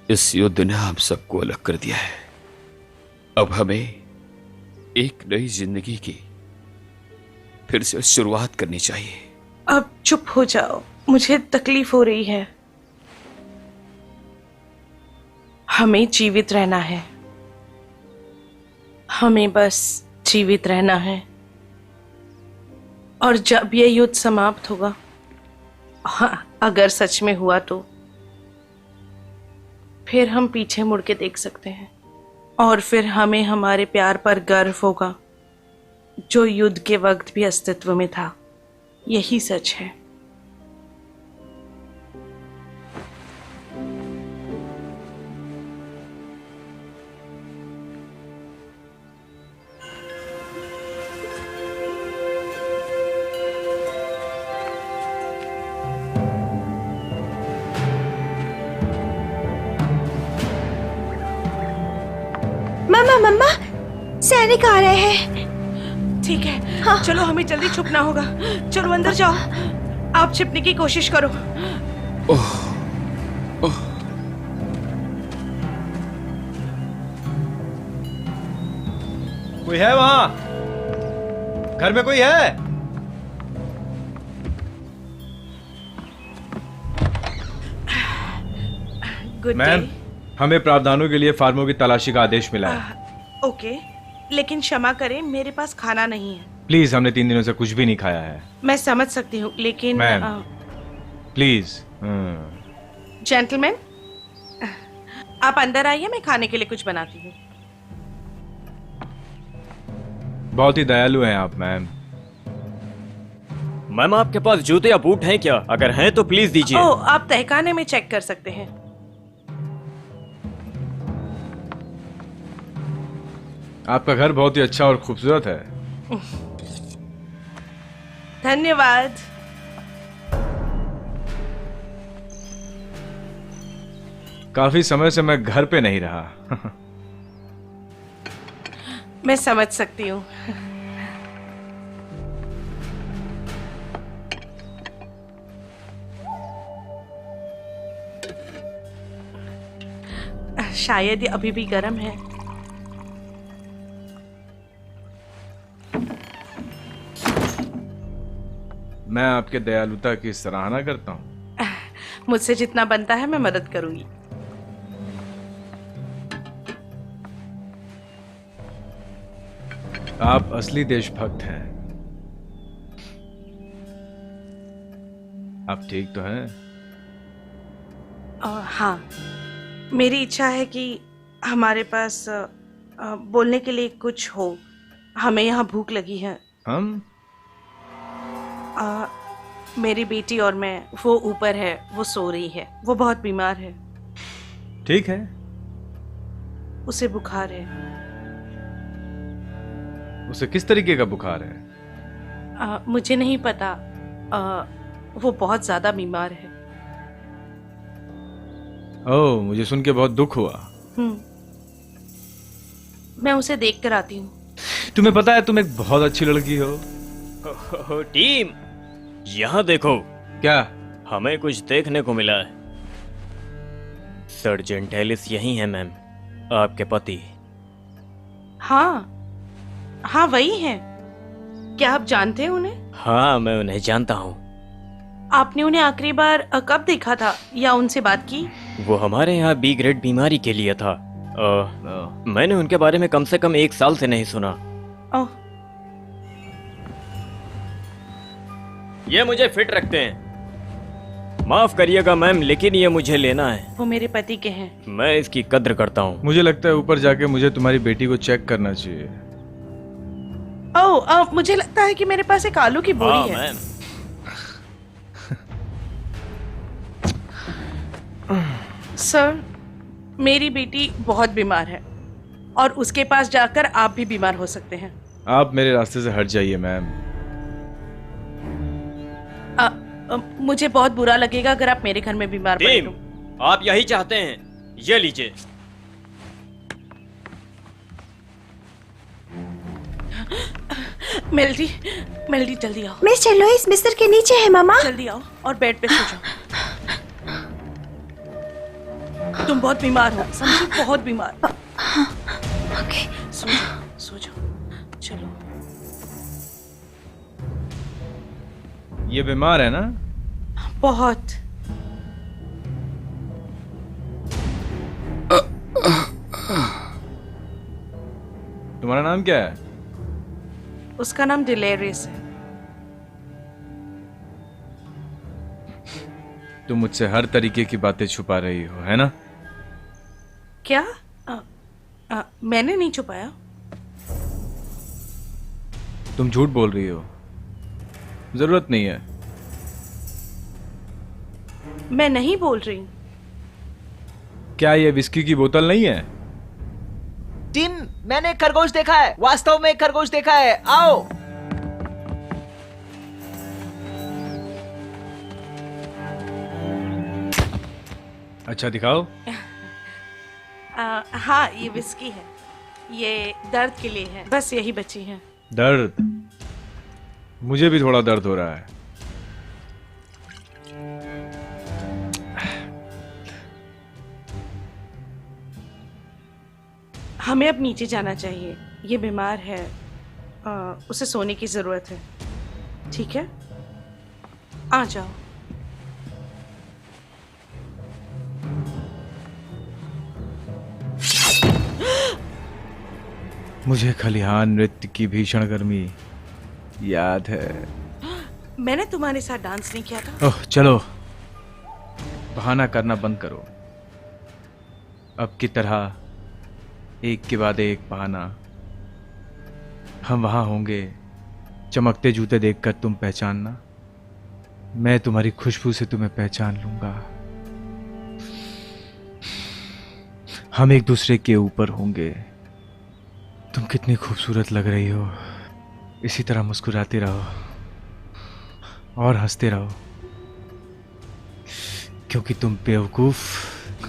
इस युद्ध ने हम सबको अलग कर दिया है। अब हमें एक नई जिंदगी की फिर से शुरुआत करनी चाहिए। अब चुप हो जाओ, मुझे तकलीफ हो रही है। हमें जीवित रहना है। हमें बस जीवित रहना है। और जब यह युद्ध समाप्त होगा, हाँ, अगर सच में हुआ तो फिर हम पीछे मुड़ के देख सकते हैं और फिर हमें हमारे प्यार पर गर्व होगा, जो युद्ध के वक्त भी अस्तित्व में था। यही सच है। मम्मा मम्मा, सैनिक आ रहे हैं। ठीक है, हाँ। चलो हमें जल्दी छुपना होगा। चलो अंदर जाओ, आप छिपने की कोशिश करो। कोई है वहां? घर में कोई है? Good ma'am, day. हमें प्रावधानों के लिए फार्मों की तलाशी का आदेश मिला है। ओके, लेकिन क्षमा करें, मेरे पास खाना नहीं है। प्लीज, हमने 3 दिनों से कुछ भी नहीं खाया है। मैं समझ सकती हूँ, लेकिन मैम। प्लीज। जेंटलमैन, आप अंदर आइए, मैं खाने के लिए कुछ बनाती हूँ। बहुत ही दयालु हैं आप मैम। मैम, आपके पास जूते या बूट हैं क्या? अगर हैं तो प्लीज दीजिए। ओह, आप तहखाने में चेक कर सकते हैं। आपका घर बहुत ही अच्छा और खूबसूरत है। धन्यवाद। काफी समय से मैं घर पे नहीं रहा। मैं समझ सकती हूँ। शायद ये अभी भी गर्म है। मैं आपके दयालुता की सराहना करता हूँ। मुझसे जितना बनता है मैं मदद करूंगी। आप असली देशभक्त हैं। आप ठीक तो हैं? हाँ, मेरी इच्छा है कि हमारे पास बोलने के लिए कुछ हो। हमें यहाँ भूख लगी है। हम? मेरी बेटी और मैं, वो ऊपर है, वो सो रही है। वो बहुत बीमार है। ठीक है। उसे बुखार है। उसे किस तरीके का बुखार है? मुझे नहीं पता। वो बहुत ज्यादा बीमार है। ओह, मुझे सुन के बहुत दुख हुआ। मैं उसे देख कर आती हूँ। तुम्हें पता है, तुम एक बहुत अच्छी लड़की हो। टीम, यहाँ देखो। क्या? हमें कुछ देखने को मिला है। सर्जेंट एलिस यही है मैम, आपके पति। हाँ हाँ, वही हैं। क्या आप जानते हैं उन्हें? हाँ, मैं उन्हें जानता हूँ। आपने उन्हें आखिरी बार कब देखा था या उनसे बात की? वो हमारे यहाँ बी ग्रेड बीमारी के लिए था। मैंने उनके बारे में कम से कम 1 साल से नहीं सुना। ओह, ये मुझे फिट रखते हैं। माफ करिएगा मैम, लेकिन ये मुझे लेना है। वो मेरे पति के हैं। मैं इसकी कद्र करता हूँ। मुझे लगता है ऊपर जाके मुझे तुम्हारी बेटी को चेक करना चाहिए। ओह, मुझे लगता है कि मेरे पास एक आलू की बोरी है। मैम। सर, मेरी बेटी बहुत बीमार है और उसके पास जाकर आप भी बीमार हो सकते हैं। आप मेरे रास्ते से हट जाइए मैम। मुझे बहुत बुरा लगेगा अगर आप मेरे घर में बीमार पड़े तो। आप यही चाहते हैं? ये लीजिए। मेल्डी, मेल्डी जल्दी आओ। मिस्टर लुइस बिस्तर के नीचे है मामा। जल्दी आओ और बेड पे सो जाओ। तुम बहुत बीमार हो, समझी? बहुत बीमार। ओके। सो जाओ, सो जाओ। चलो। ये बीमार है ना? बहुत। तुम्हारा नाम क्या है? उसका नाम डिलेरियस है। तुम मुझसे हर तरीके की बातें छुपा रही हो, है ना? क्या? मैंने नहीं छुपाया। तुम झूठ बोल रही हो। जरूरत नहीं है। मैं नहीं बोल रही हूँ। क्या ये विस्की की बोतल नहीं है? टिम, मैंने एक खरगोश देखा है। वास्तव में एक खरगोश देखा है। आओ। अच्छा, दिखाओ। हाँ, ये विस्की है। ये दर्द के लिए है, बस यही बची है। दर्द? मुझे भी थोड़ा दर्द हो रहा है। हमें अब नीचे जाना चाहिए, ये बीमार है, उसे सोने की जरूरत है। ठीक है, आ जाओ। मुझे खलिहान नृत्य की भीषण गर्मी याद है। मैंने तुम्हारे साथ डांस नहीं किया था। ओह चलो, बहाना करना बंद करो। अब की तरह एक के बाद एक बहाना। हम वहां होंगे, चमकते जूते देखकर तुम पहचानना, मैं तुम्हारी खुशबू से तुम्हें पहचान लूंगा। हम एक दूसरे के ऊपर होंगे। तुम कितनी खूबसूरत लग रही हो। इसी तरह मुस्कुराते रहो और हंसते रहो, क्योंकि तुम बेवकूफ।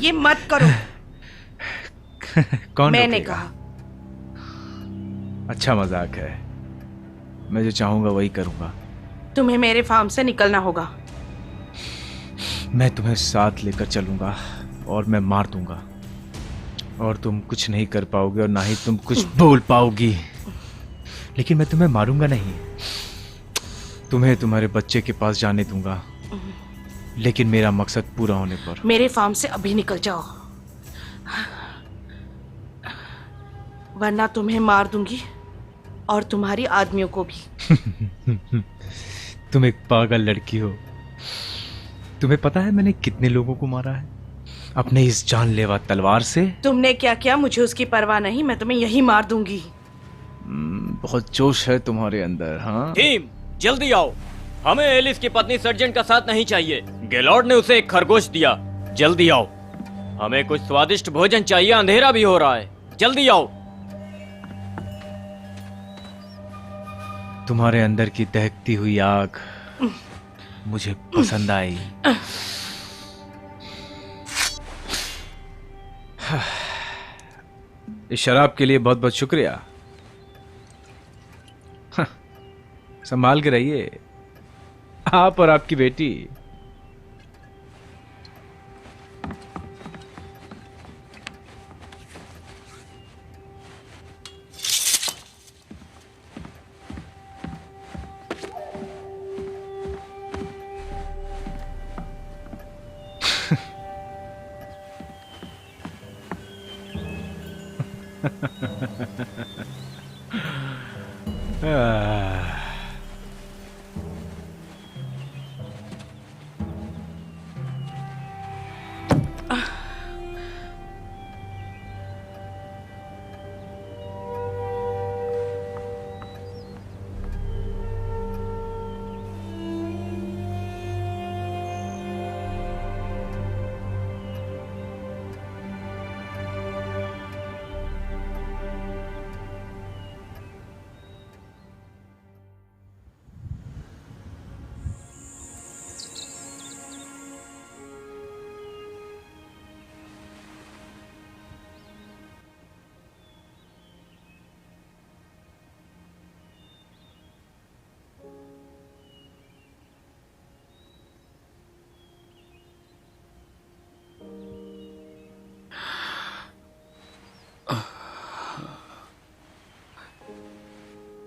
ये मत करो। कौन मैंने रोकेगा? कहा। अच्छा मजाक है, मैं जो चाहूंगा वही करूंगा। तुम्हें मेरे फार्म से निकलना होगा। मैं तुम्हें साथ लेकर चलूंगा और मैं मार दूंगा, और तुम कुछ नहीं कर पाओगे और ना ही तुम कुछ बोल पाओगी। लेकिन मैं तुम्हें मारूंगा नहीं, तुम्हें तुम्हारे बच्चे के पास जाने दूंगा, लेकिन मेरा मकसद पूरा होने पर। मेरे फार्म से अभी निकल जाओ, वरना तुम्हें मार दूंगी और तुम्हारी आदमियों को भी। तुम एक पागल लड़की हो। तुम्हें पता है मैंने कितने लोगों को मारा है अपने इस जानलेवा तलवार से? तुमने क्या किया मुझे उसकी परवाह नहीं, मैं तुम्हें यही मार दूंगी। बहुत जोश है तुम्हारे अंदर। हाँ टीम, जल्दी आओ, हमें एलिस की पत्नी सर्जेंट का साथ नहीं चाहिए। गेलॉर्ड ने उसे एक खरगोश दिया। जल्दी आओ, हमें कुछ स्वादिष्ट भोजन चाहिए, अंधेरा भी हो रहा है। जल्दी आओ। तुम्हारे अंदर की दहकती हुई आग मुझे पसंद आई। इस शराब के लिए बहुत बहुत शुक्रिया। संभाल के रहिए, आप और आपकी बेटी।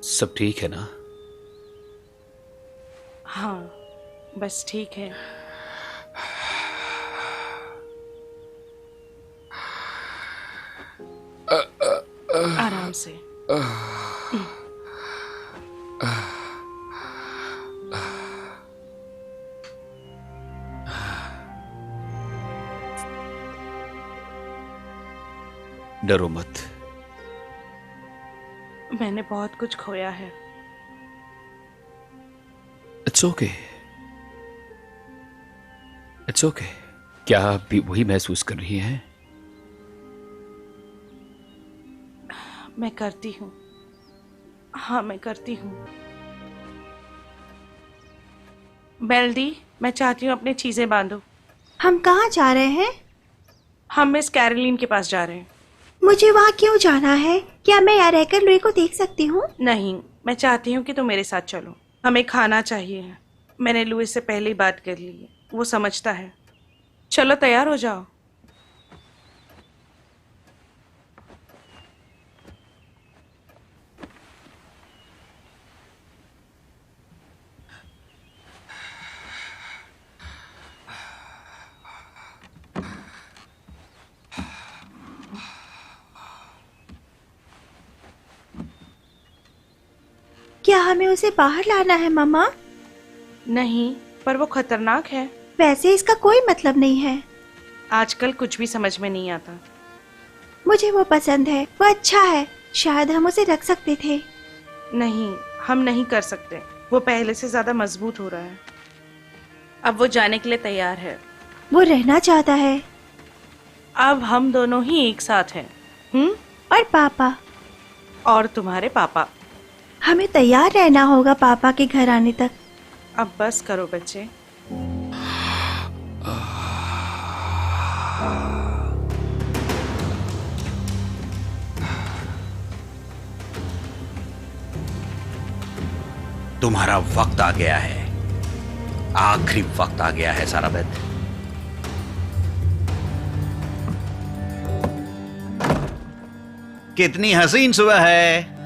सब ठीक है ना? हाँ, बस ठीक है। आराम से। डरो मत। मैंने बहुत कुछ खोया है। It's okay, it's okay. क्या आप भी वही महसूस कर रही हैं? मैं करती हूँ, हाँ मैं करती हूँ। बेल्डी, मैं चाहती हूँ अपनी चीजें बांधो। हम कहाँ जा रहे हैं? हम मिस कैरोलिन के पास जा रहे हैं। मुझे वहाँ क्यों जाना है? क्या मैं यहाँ रहकर लुई को देख सकती हूँ? नहीं, मैं चाहती हूँ कि तुम मेरे साथ चलो। हमें खाना चाहिए। मैंने लुई से पहले ही बात कर ली है, वो समझता है। चलो तैयार हो जाओ। क्या हमें उसे बाहर लाना है मम्मा? नहीं, पर वो खतरनाक है। वैसे इसका कोई मतलब नहीं है। आजकल कुछ भी समझ में नहीं आता। मुझे वो पसंद है, वो अच्छा है। शायद हम उसे रख सकते थे। नहीं, हम नहीं कर सकते। वो पहले से ज्यादा मजबूत हो रहा है। अब वो जाने के लिए तैयार है। वो रहना चाहता है। अब हम दोनों ही एक साथ हैं। और पापा और तुम्हारे पापा। हमें तैयार रहना होगा पापा के घर आने तक। अब बस करो बच्चे। तुम्हारा वक्त आ गया है, आखिरी वक्त आ गया है साराबेत। कितनी हसीन सुबह है।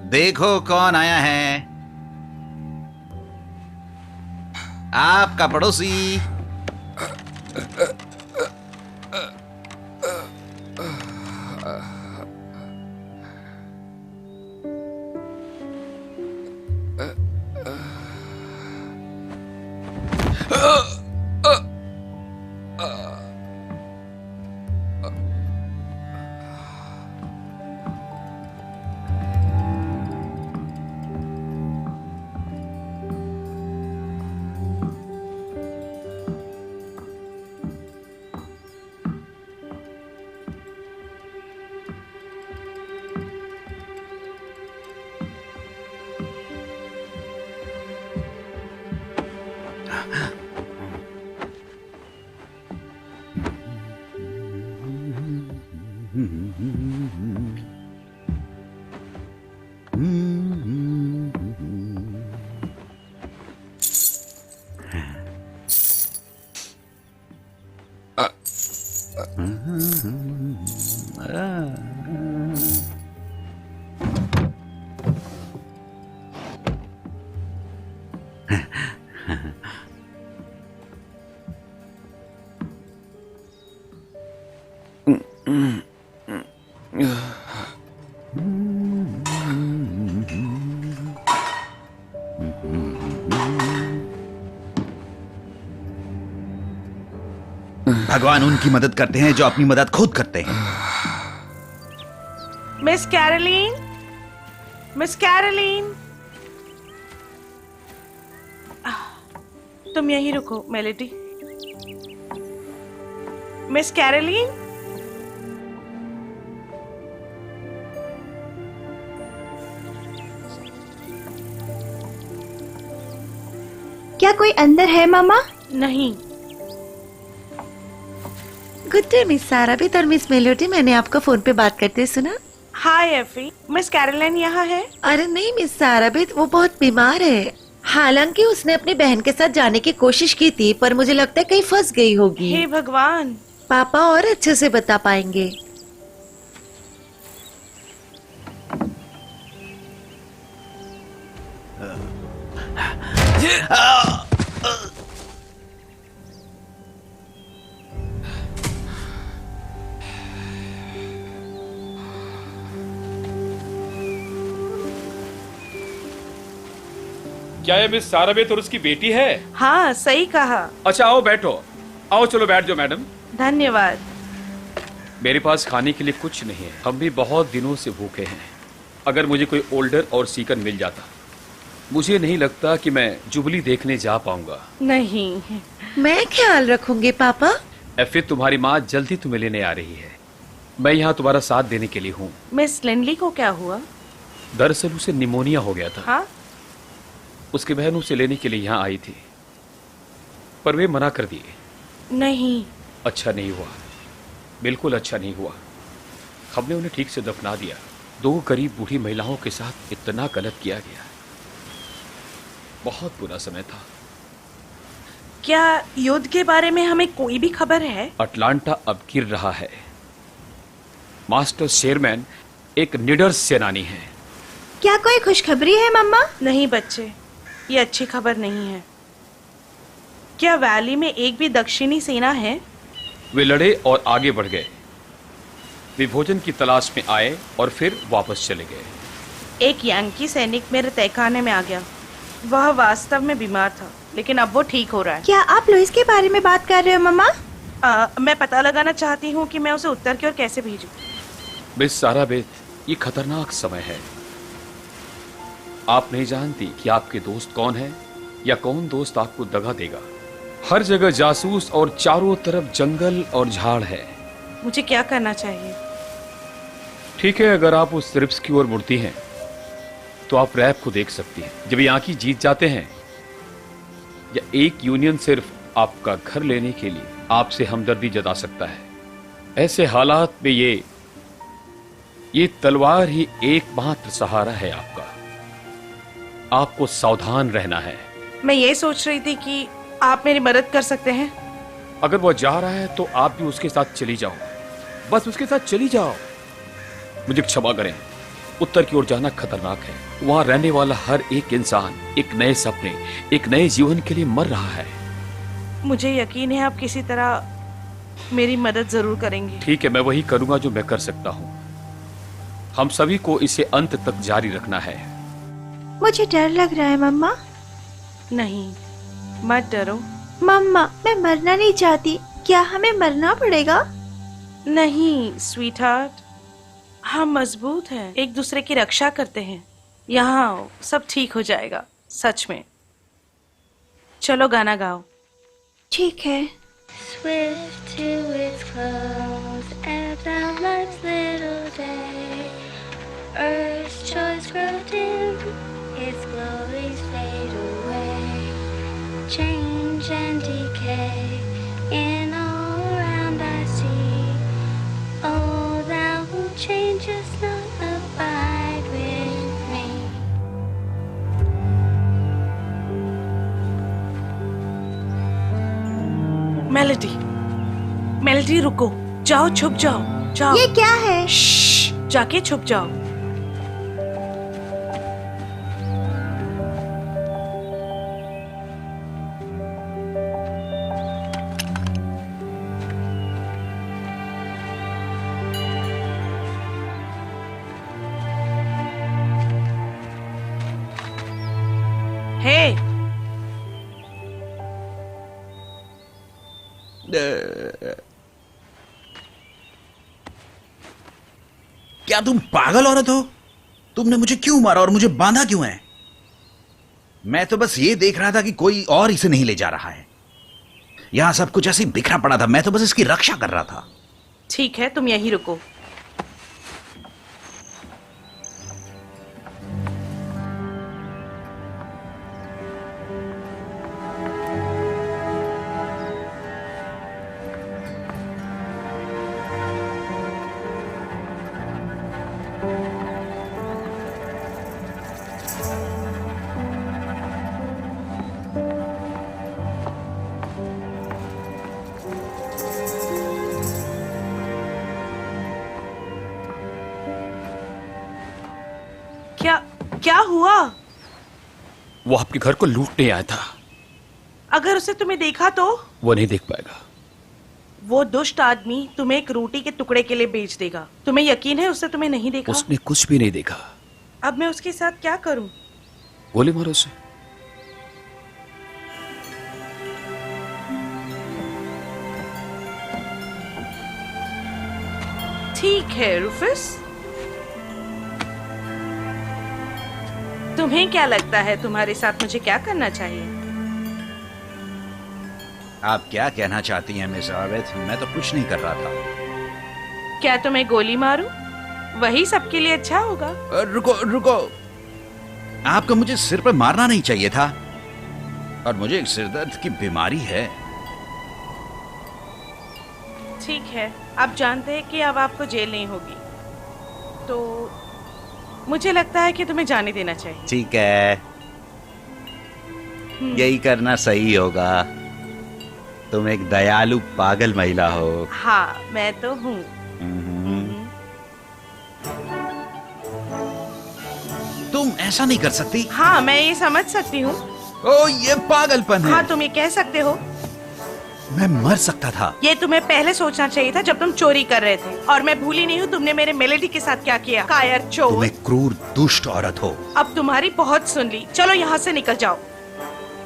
देखो कौन आया है, आपका पड़ोसी। भगवान उनकी मदद करते हैं जो अपनी मदद खुद करते हैं। मिस कैरोलीन, मिस कैरोलीन, तुम यहीं रुको। मेलेडी, मिस कैरोलीन, क्या कोई अंदर है मामा? नहीं। गुड डे मिस साराबेत और मिस मेलोडी, मैंने आपका फोन पे बात करते सुना। हाय एफी, मिस कैरोलाइन यहाँ है? अरे नहीं मिस साराबेत, वो बहुत बीमार है। हालांकि उसने अपनी बहन के साथ जाने की कोशिश की थी, पर मुझे लगता है कहीं फंस गई होगी। हे भगवान। पापा और अच्छे से बता पाएंगे। क्या ये मिस साराबेत और उसकी बेटी है? हाँ, सही कहा। अच्छा आओ बैठो। आओ चलो बैठ जाओ मैडम। धन्यवाद। मेरे पास खाने के लिए कुछ नहीं है। हम भी बहुत दिनों से भूखे हैं। अगर मुझे कोई ओल्डर और सीकर मिल जाता, मुझे नहीं लगता कि मैं जुबली देखने जा पाऊंगा। नहीं, मैं ख्याल रखूंगी पापा। एफी, तुम्हारी माँ जल्दी तुम्हें लेने आ रही है। मैं यहाँ तुम्हारा साथ देने के लिए हूँ। मिस लिंडली को क्या हुआ? दरअसल उसे निमोनिया हो गया था। हाँ? उसकी बहन उसे लेने के लिए यहाँ आई थी। पर वे मना कर दिए। नहीं। अच्छा नहीं हुआ, बिल्कुल अच्छा नहीं हुआ। हमने उन्हें ठीक से दफना दिया। 2 गरीब बूढ़ी महिलाओं के साथ इतना गलत किया गया। बहुत बुरा समय था। क्या युद्ध के बारे में हमें कोई भी खबर है? अटलांटा अब गिर रहा है। मास्टर शेरमैन एक निडर सेनानी है। क्या कोई खुशखबरी है मम्मा? नहीं बच्चे, ये अच्छी खबर नहीं है। क्या वैली में एक भी दक्षिणी सेना है? वे लड़े और आगे बढ़ गए। वे भोजन की तलाश में आए और फिर वापस चले गए। एक यांकी सैनिक मेरे तहखाने में आ गया। वह वास्तव में बीमार था, लेकिन अब वो ठीक हो रहा है। क्या आप लुइस के बारे में बात कर रहे हो मम्मा? मैं पता लगाना चाहती हूँ कि मैं उसे उत्तर की ओर कैसे भेजूं। मिस सारा बेथ, ये खतरनाक समय है। आप नहीं जानती कि आपके दोस्त कौन है या कौन दोस्त आपको दगा देगा। हर जगह जासूस और चारों तरफ जंगल और झाड़ है। मुझे क्या करना चाहिए? ठीक है, अगर आप उस रिप्स की ओर मुड़ती हैं तो आप रैप को देख सकती हैं। जब यांकी जीत जाते हैं या एक यूनियन सिर्फ आपका घर लेने के लिए आपसे हमदर्दी जता सकता है, ऐसे हालात में ये तलवार ही एकमात्र सहारा है आपका। आपको सावधान रहना है। मैं ये सोच रही थी कि आप मेरी मदद कर सकते हैं। अगर वो जा रहा है तो आप भी उसके साथ चली जाओ। बस उसके साथ चली जाओ। मुझे क्षमा करें, उत्तर की ओर जाना खतरनाक है। वहां रहने वाला हर एक इंसान एक नए सपने, एक नए जीवन के लिए मर रहा है। मुझे यकीन है आप किसी तरह मेरी मदद जरूर करेंगे। ठीक है, मैं वही करूंगा जो मैं कर सकता हूं। हम सभी को इसे अंत तक जारी रखना है। मुझे डर लग रहा है मम्मा। नहीं, मत डरो। मम्मा, मैं मरना नहीं चाहती। क्या हमें मरना पड़ेगा? नहीं स्वीट हार्ट, हम मजबूत हैं, एक दूसरे की रक्षा करते हैं। यहाँ आओ, सब ठीक हो जाएगा। सच में। चलो गाना गाओ। ठीक है। Swift to its close, ebb down life's little day. Earth's joys grow dim, its glories fade away. Change and decay in all around I see. Oh, thou who changes not, abide with me. Melody रुको, जाओ छुप जाओ, जाओ। ये क्या है? जाके छुप जाओ। हे, क्या तुम पागल औरत हो? तुमने मुझे क्यों मारा और मुझे बांधा क्यों है? मैं तो बस ये देख रहा था कि कोई और इसे नहीं ले जा रहा है। यहां सब कुछ ऐसे ही बिखरा पड़ा था। मैं तो बस इसकी रक्षा कर रहा था। ठीक है, तुम यहीं रुको। क्या हुआ? वो आपके घर को लूटने आया था। अगर उसे तुम्हें देखा तो? वो नहीं देख पाएगा। वो दुष्ट आदमी तुम्हें एक रोटी के टुकड़े के लिए बेच देगा। तुम्हें यकीन है उसने तुम्हें नहीं देखा? उसने कुछ भी नहीं देखा। अब मैं उसके साथ क्या करूं? गोली मारो उसे। ठीक है रूफस, तुम्हें क्या लगता है तुम्हारे साथ मुझे क्या करना चाहिए? आप क्या कहना चाहती हैं मिस आवेद? मैं तो कुछ नहीं कर रहा था। क्या तुम्हें गोली मारूं? वही सबके लिए अच्छा होगा। रुको रुको, आपको मुझे सिर पर मारना नहीं चाहिए था। और मुझे एक सिरदर्द की बीमारी है। ठीक है, आप जानते हैं कि अब आपको जेल नहीं होगी, तो मुझे लगता है कि तुम्हें जाने देना चाहिए। ठीक है, यही करना सही होगा। तुम एक दयालु पागल महिला हो। हाँ, मैं तो हूँ। तुम ऐसा नहीं कर सकती। हाँ, मैं ये समझ सकती हूँ। ओ, ये पागलपन है। हाँ, तुम ये कह सकते हो। मैं मर सकता था। ये तुम्हें पहले सोचना चाहिए था जब तुम चोरी कर रहे थे। और मैं भूली नहीं हूँ तुमने मेरे मेलेडी के साथ क्या किया। कायर चोर। तुम एक क्रूर दुष्ट औरत हो। अब तुम्हारी बहुत सुन ली, चलो यहाँ से निकल जाओ।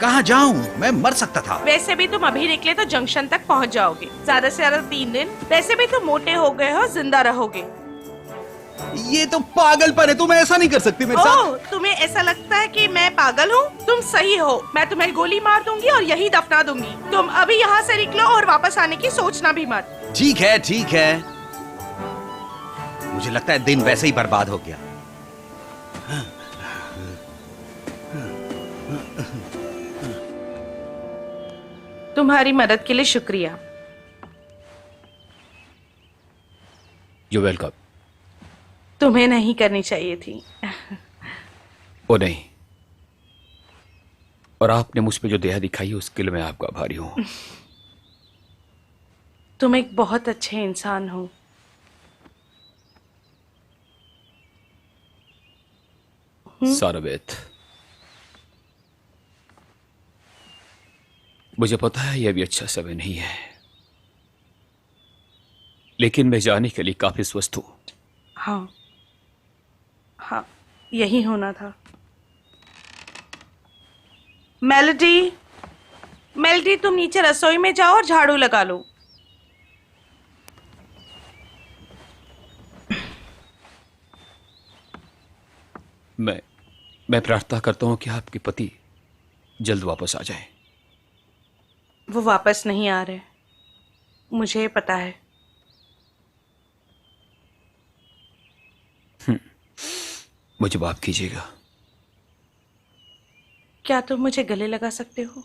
कहाँ जाऊँ? मैं मर सकता था। वैसे भी तुम अभी निकले तो जंक्शन तक पहुँच जाओगे, ज्यादा से ज्यादा 3 दिन। वैसे भी तुम मोटे हो गए हो, जिंदा रहोगे। ये तो पागलपन है, तुम ऐसा नहीं कर सकती मेरे साथ। तुम्हें ऐसा लगता है कि मैं पागल हूँ? तुम सही हो, मैं तुम्हें गोली मार दूंगी और यही दफना दूंगी। तुम अभी यहाँ से निकलो और वापस आने की सोचना भी मत। ठीक है, ठीक है। मुझे लगता है दिन वैसे ही बर्बाद हो गया। तुम्हारी मदद के लिए शुक्रिया। You welcome. तुम्हें नहीं करनी चाहिए थी। ओ नहीं, और आपने मुझ पे जो दया दिखाई उसके लिए मैं आपका आभारी हूं। तुम एक बहुत अच्छे इंसान हो। सारावेत, मुझे पता है यह भी अच्छा समय नहीं है, लेकिन मैं जाने के लिए काफी स्वस्थ हूं। हाँ हाँ, यही होना था। मेलोडी, मेलोडी, तुम नीचे रसोई में जाओ और झाड़ू लगा लो। मैं प्रार्थना करता हूं कि आपके पति जल्द वापस आ जाएं। वो वापस नहीं आ रहे, मुझे पता है। मुझे माफ कीजिएगा। क्या तुम मुझे गले लगा सकते हो?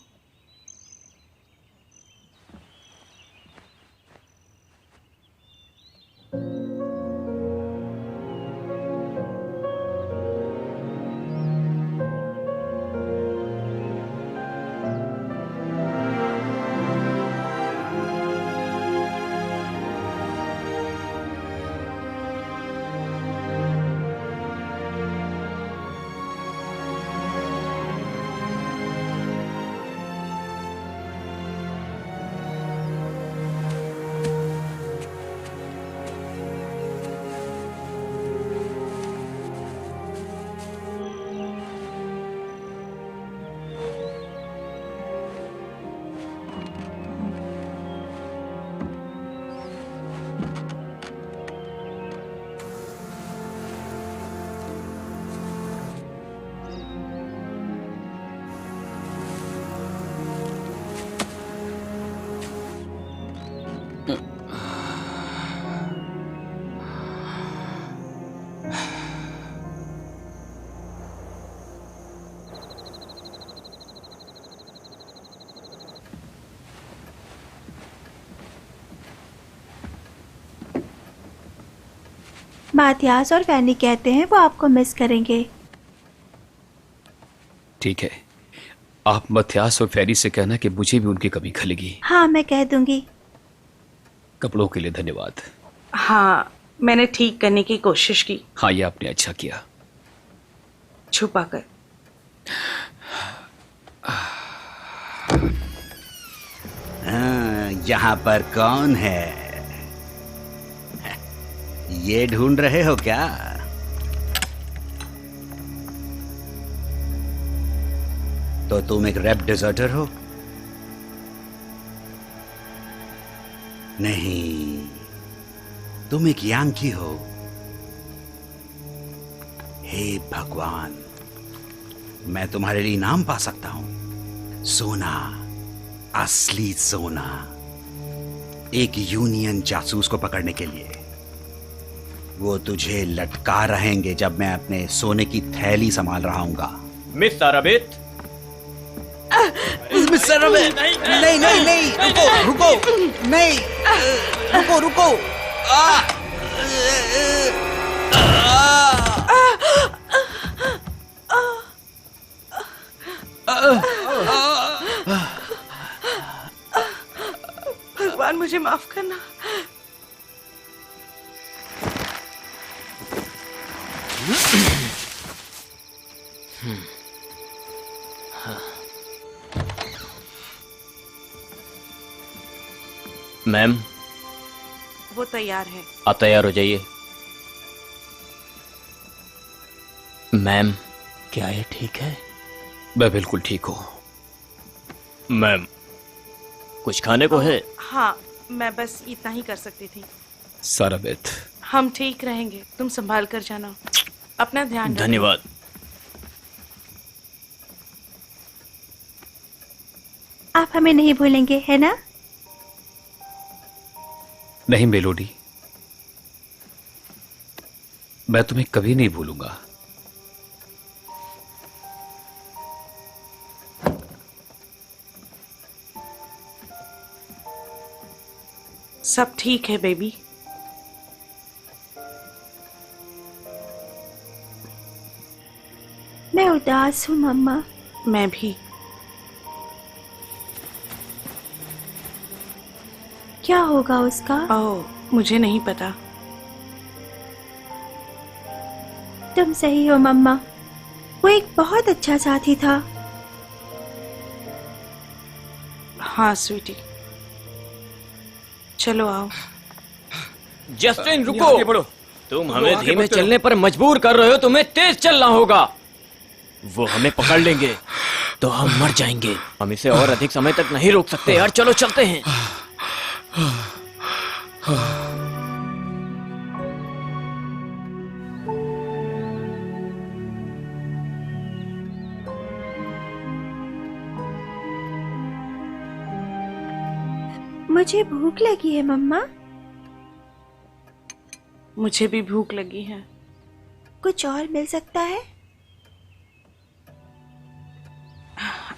माथियास और फैनी कहते हैं वो आपको मिस करेंगे। ठीक है, आप मथियास और फैरी से कहना कि मुझे भी उनकी कमी खलेगी। हाँ, मैं कह दूंगी। कपड़ों के लिए धन्यवाद। हाँ, मैंने ठीक करने की कोशिश की। हाँ, ये आपने अच्छा किया। छुपा कर। यहाँ पर कौन है? ये ढूंढ रहे हो क्या? तो तुम एक रैप डिजर्टर हो? नहीं, तुम एक यांकी हो। हे भगवान, मैं तुम्हारे लिए इनाम पा सकता हूं। सोना, असली सोना, एक यूनियन जासूस को पकड़ने के लिए। वो तुझे लटका रहेंगे जब मैं अपने सोने की थैली संभाल रहा हूँगा। मिस सारावेत, मिस्टर रवे, नहीं नहीं नहीं, रुको रुको, नहीं, रुको रुको। भगवान मुझे माफ करना। मैम, वो तैयार है। आप तैयार हो जाइए। मैम, क्या ये ठीक है? मैं बिल्कुल ठीक हूँ। मैम, कुछ खाने को है? हाँ, मैं बस इतना ही कर सकती थी। साराबेथ, हम ठीक रहेंगे, तुम संभाल कर जाना, अपना ध्यान रखना। धन्यवाद। आप हमें नहीं भूलेंगे, है ना? नहीं मेलोडी, मैं तुम्हें कभी नहीं भूलूंगा। सब ठीक है बेबी। मैं उदास हूँ मम्मा। मैं भी। क्या होगा उसका? ओह, मुझे नहीं पता। तुम सही हो मम्मा, वो एक बहुत अच्छा साथी था। हाँ स्वीटी, चलो आओ। जस्टिन रुको, तुम हमें धीमे चलने पर मजबूर कर रहे हो, तुम्हें तेज चलना होगा। वो हमें पकड़ लेंगे तो हम मर जाएंगे। हम इसे और अधिक समय तक नहीं रोक सकते यार, चलो चलते हैं। मुझे भूख लगी है मम्मा। मुझे भी भूख लगी है। कुछ और मिल सकता है?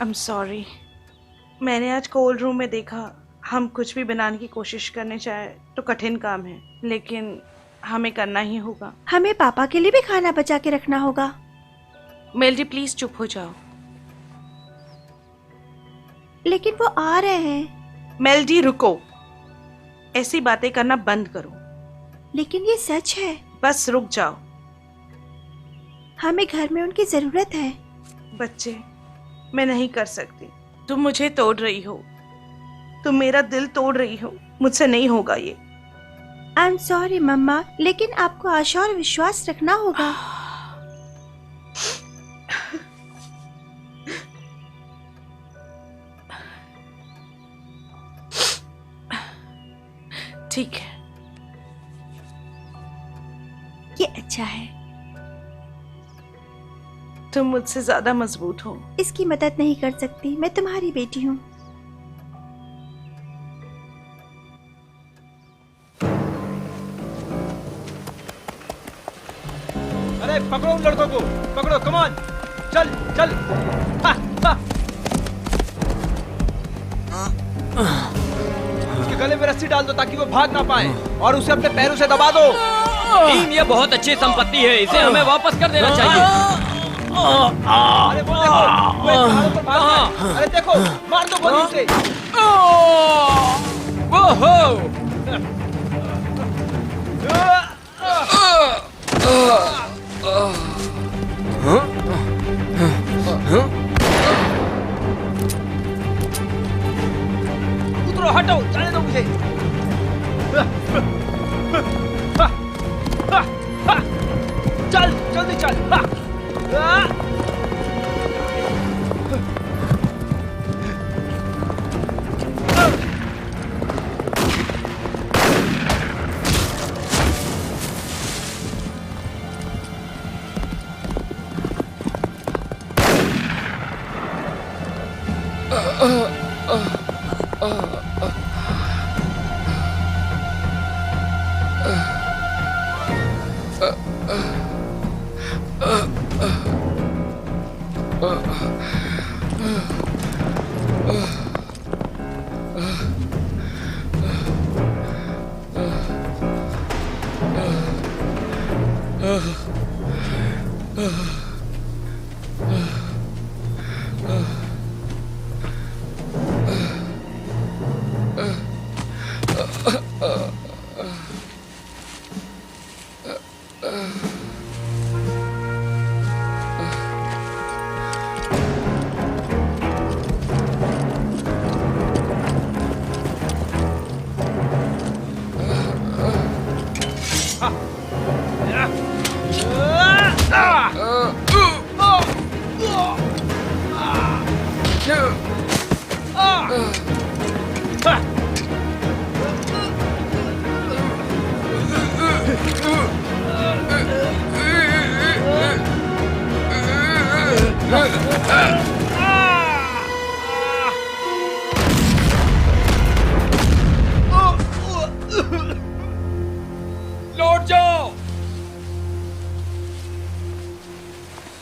I'm sorry। मैंने आज कोल्ड रूम में देखा, हम कुछ भी बनाने की कोशिश करने चाहे तो कठिन काम है, लेकिन हमें करना ही होगा। हमें पापा के लिए भी खाना बचा के रखना होगा। मेल्डी प्लीज चुप हो जाओ। लेकिन वो आ रहे हैं। मेल्डी रुको, ऐसी बातें करना बंद करो। लेकिन ये सच है। बस रुक जाओ। हमें घर में उनकी जरूरत है। बच्चे, मैं नहीं कर सकती। तुम मुझे तोड़ रही हो, तुम मेरा दिल तोड़ रही हो। मुझसे नहीं होगा ये। आई एम सॉरी मम्मा, लेकिन आपको आशा और विश्वास रखना होगा। ठीक है, ये अच्छा है। तुम मुझसे ज्यादा मजबूत हो। इसकी मदद नहीं कर सकती, मैं तुम्हारी बेटी हूँ। अरे पकड़ो उन लड़कों को, पकड़ो, कम ऑन, चल चल। हा, हा। उसके गले में रस्सी डाल दो ताकि वो भाग ना पाए, और उसे अपने पैरों से दबा दो। टीम, ये बहुत अच्छी संपत्ति है, इसे हमें वापस कर देना चाहिए। अरे वो देखो, वो एक पहाड़ों पर भाग रहा है। अरे देखो, मार दो गोली से। उतरो, हटो, जाने दो मुझे। चल जल्दी चल। लौट जाओ।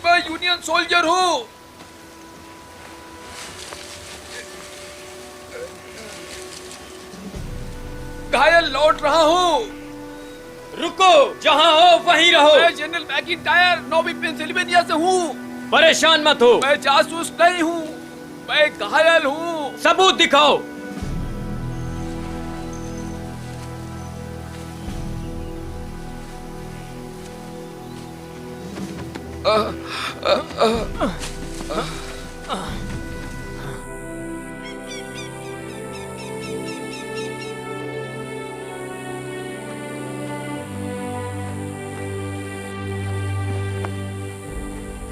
मैं यूनियन सोल्जर हूं। घायल लौट रहा हूं। रुको, जहां हो वहीं रहो। मैं जनरल मैकिंटायर नॉर्वी पेंसिल्वेनिया से हूं। परेशान मत हो। मैं जासूस नहीं हूं, मैं घायल हूं। सबूत दिखाओ।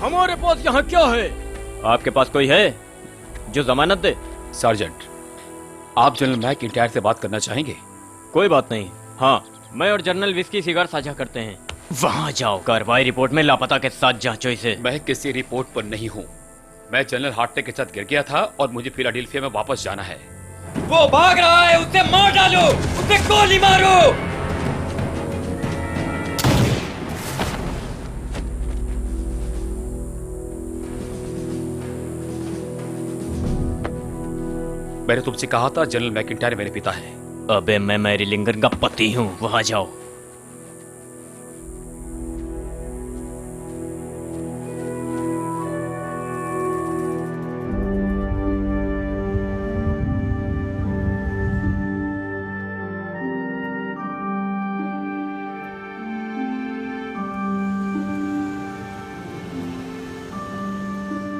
हमारे पास यहाँ क्या है? आपके पास कोई है जो जमानत दे? सार्जेंट, आप जनरल मैकिंटायर से बात करना चाहेंगे? कोई बात नहीं। हाँ, मैं और जनरल विस्की सिगार साझा करते हैं। वहाँ जाओ, कार्रवाई रिपोर्ट में लापता के साथ जांचो इसे। मैं किसी रिपोर्ट पर नहीं हूँ। मैं जनरल हार्टे के साथ गिर गया था और मुझे फिलाडेल्फिया में वापस जाना है। वो भाग रहा है, उसे मार डालो, उसे गोली मारो। मैंने तुमसे कहा था जनरल मैकिंटायर मेरे पिता है। अबे मैं मैरी लिंगन का पति हूँ। वहाँ जाओ।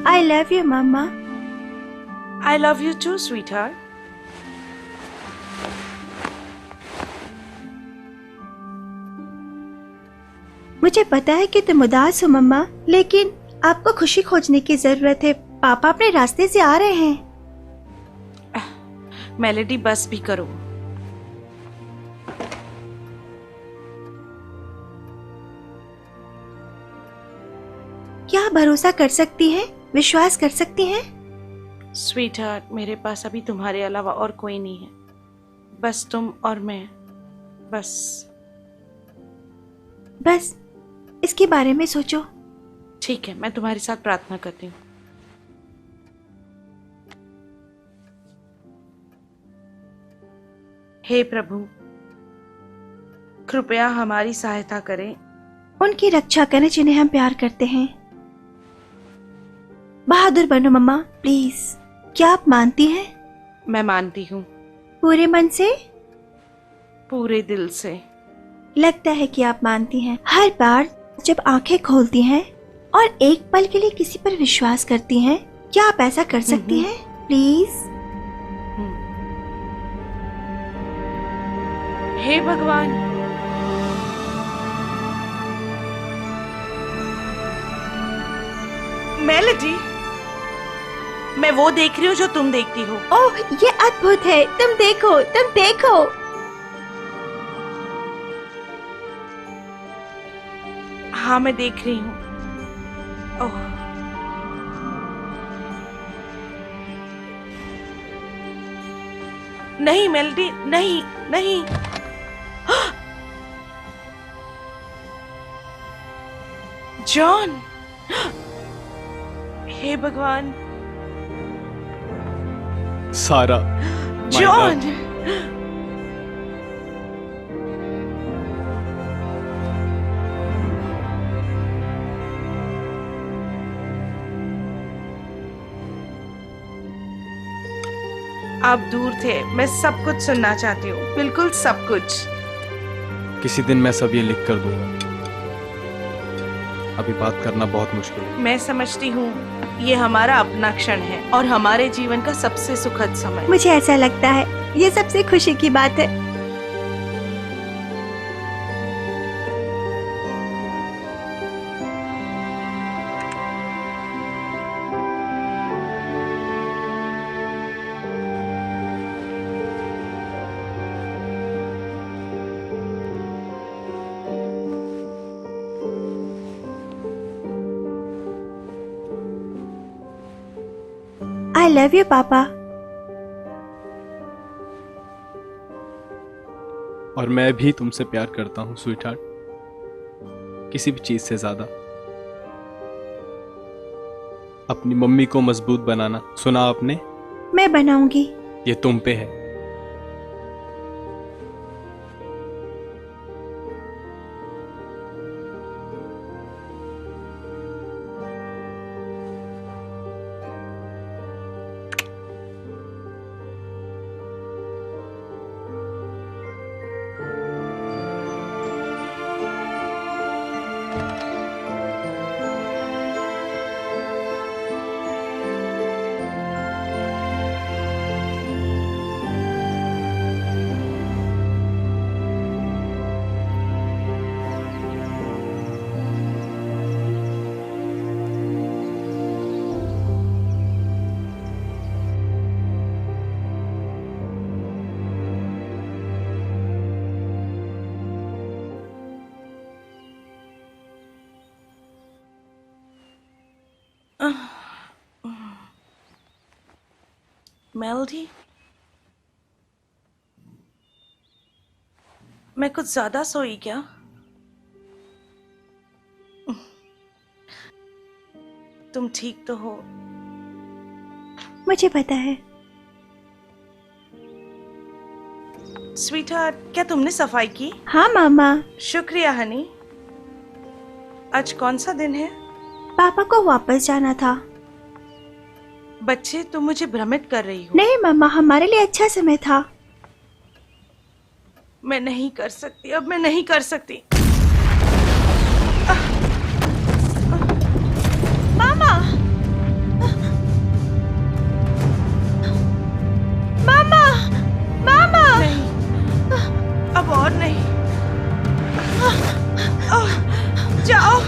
I love you, Mama. I love you too, sweetheart. मुझे पता है कि तुम उदास हो मम्मा, लेकिन आपको खुशी खोजने की जरूरत है। पापा अपने रास्ते से आ रहे हैं। मेलेडी, बस भी करो। क्या भरोसा कर सकती हैं? विश्वास कर सकती हैं? स्वीटहार्ट, मेरे पास अभी तुम्हारे अलावा और कोई नहीं है। बस तुम और मैं। बस इसके बारे में सोचो। ठीक है, मैं तुम्हारे साथ प्रार्थना करती हूँ। हे प्रभु, कृपया हमारी सहायता करें। उनकी रक्षा करें जिन्हें हम प्यार करते हैं। बहादुर बनो मम्मा, प्लीज। क्या आप मानती हैं? मैं मानती हूँ। पूरे मन से? पूरे दिल से। लगता है कि आप मानती हैं। हर बार जब आंखें खोलती हैं और एक पल के लिए किसी पर विश्वास करती हैं, क्या आप ऐसा कर सकती हैं? प्लीज। हे भगवान, मेलेडी, मैं वो देख रही हूँ जो तुम देखती हो। ओह, ये अद्भुत है। तुम देखो, तुम देखो। हाँ, मैं देख रही हूँ। ओह, नहीं मेलेडी, नहीं नहीं। जॉन, हे भगवान। सारा, जॉन। आप दूर थे, मैं सब कुछ सुनना चाहती हूँ, बिल्कुल सब कुछ। किसी दिन मैं सब ये लिख कर दूंगा। अभी बात करना बहुत मुश्किल है। मैं समझती हूँ ये हमारा अपना क्षण है और हमारे जीवन का सबसे सुखद समय। मुझे ऐसा लगता है ये सबसे खुशी की बात है। I love you, पापा। और मैं भी तुमसे प्यार करता हूँ स्वीट हार्ट, किसी भी चीज से ज्यादा। अपनी मम्मी को मजबूत बनाना सुना आपने? मैं बनाऊंगी। ये तुम पे है। मेलोडी, मैं कुछ ज्यादा सोई क्या? तुम ठीक तो हो? मुझे पता है। स्वीटहार्ट, क्या तुमने सफाई की? हाँ मामा। शुक्रिया हनी। आज कौन सा दिन है? पापा को वापस जाना था। बच्चे, तुम मुझे भ्रमित कर रही हो। नहीं मामा, हमारे लिए अच्छा समय था। मैं नहीं कर सकती, अब मैं नहीं कर सकती। मामा, मामा, मामा। नहीं, अब और नहीं। जाओ।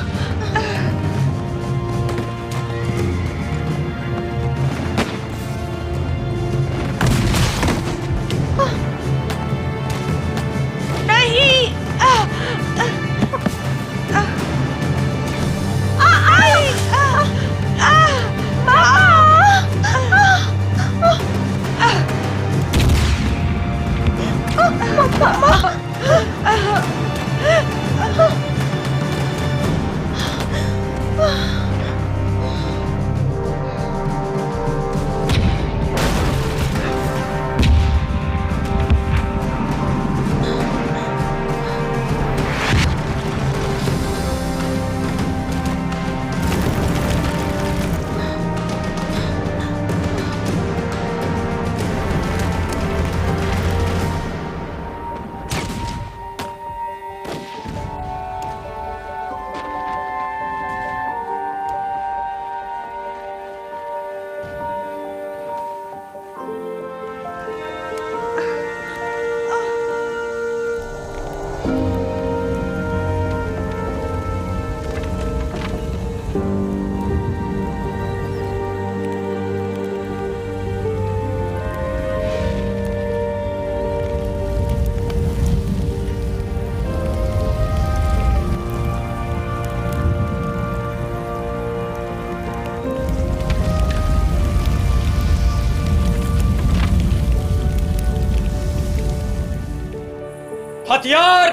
हथियार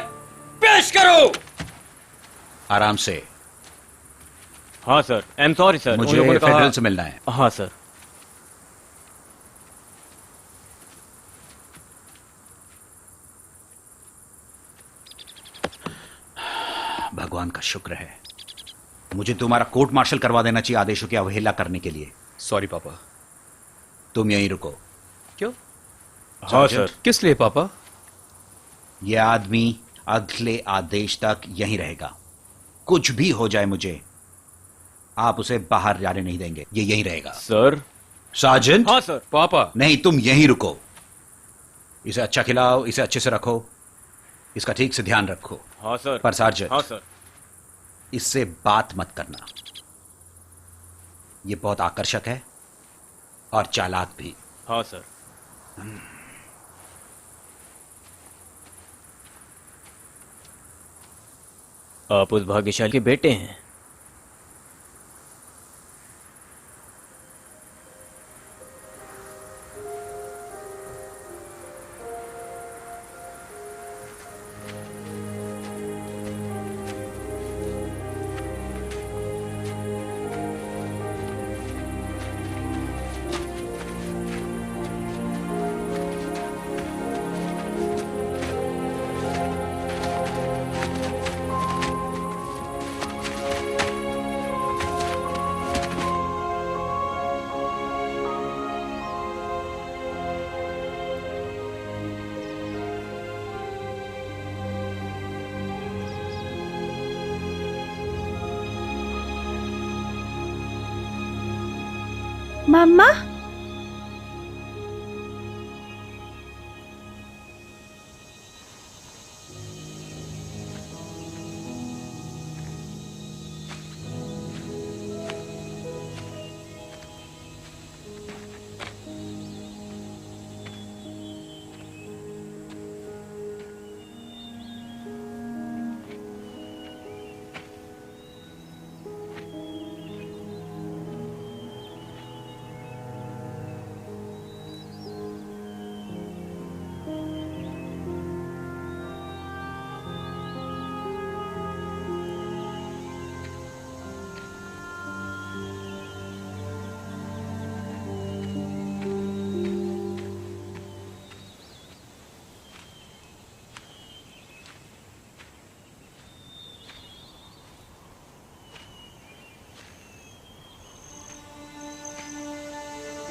पेश करो। आराम से। हाँ sir, I am sorry sir. मुझे फेडरल से मिलना है। हाँ सर। भगवान का शुक्र है। मुझे तुम्हारा कोर्ट मार्शल करवा देना चाहिए आदेशों की अवहेलना करने के लिए। सॉरी पापा। तुम यहीं रुको। क्यों? हाँ सर। किस लिए पापा? यह आदमी अगले आदेश तक यहीं रहेगा। कुछ भी हो जाए मुझे, आप उसे बाहर जाने नहीं देंगे। ये यहीं रहेगा। सर। सार्जेंट। हाँ सर। पापा। नहीं, तुम यहीं रुको। इसे अच्छा खिलाओ, इसे अच्छे से रखो, इसका ठीक से ध्यान रखो। हाँ सर। पर सार्जेंट, हाँ सर। इससे बात मत करना। ये बहुत आकर्षक है और चालाक भी। हाँ सर। आप उस भाग्यशाली के बेटे हैं। मम्मा,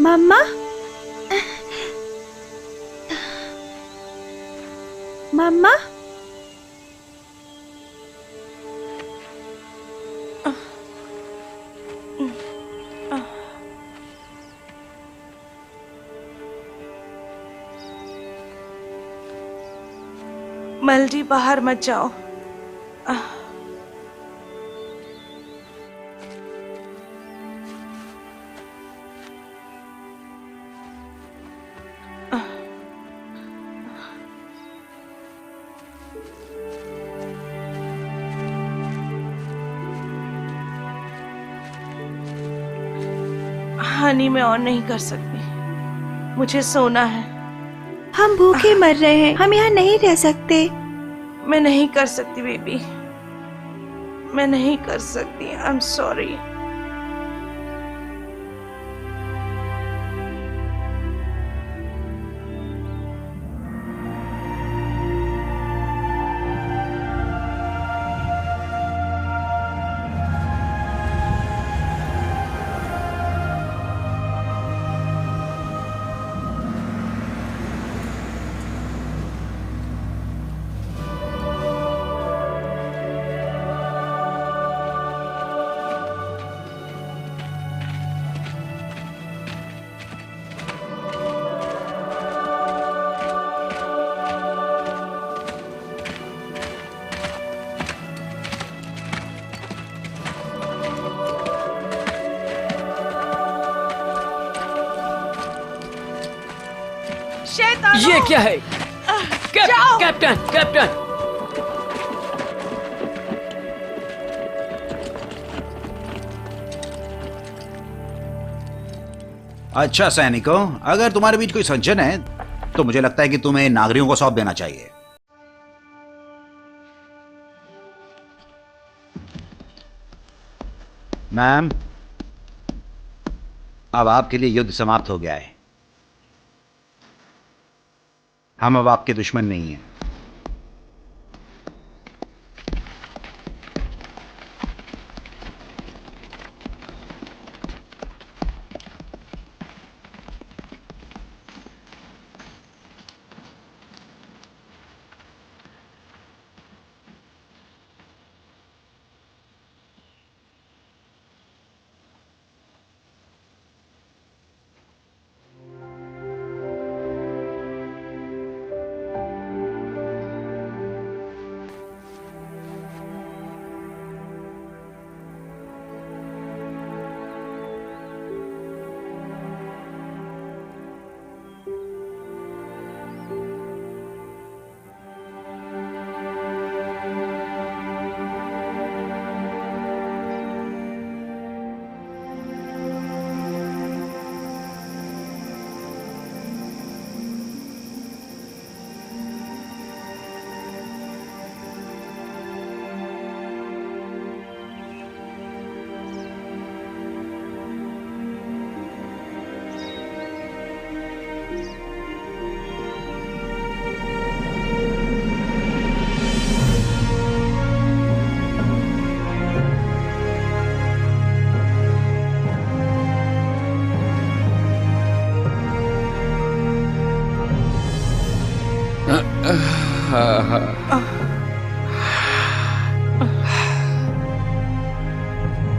मम्मा, मम्मा, मलजी बाहर मत जाओ। हनी मैं और नहीं कर सकती, मुझे सोना है। हम भूखे मर रहे हैं, हम यहाँ नहीं रह सकते। मैं नहीं कर सकती बेबी, मैं नहीं कर सकती। I am sorry. ये क्या है? Captain, captain. अच्छा सैनिकों, अगर तुम्हारे बीच कोई सज्जन है तो मुझे लगता है कि तुम्हें नागरिकों को सौंप देना चाहिए। मैम, अब आपके लिए युद्ध समाप्त हो गया है। हम अब आपके दुश्मन नहीं हैं।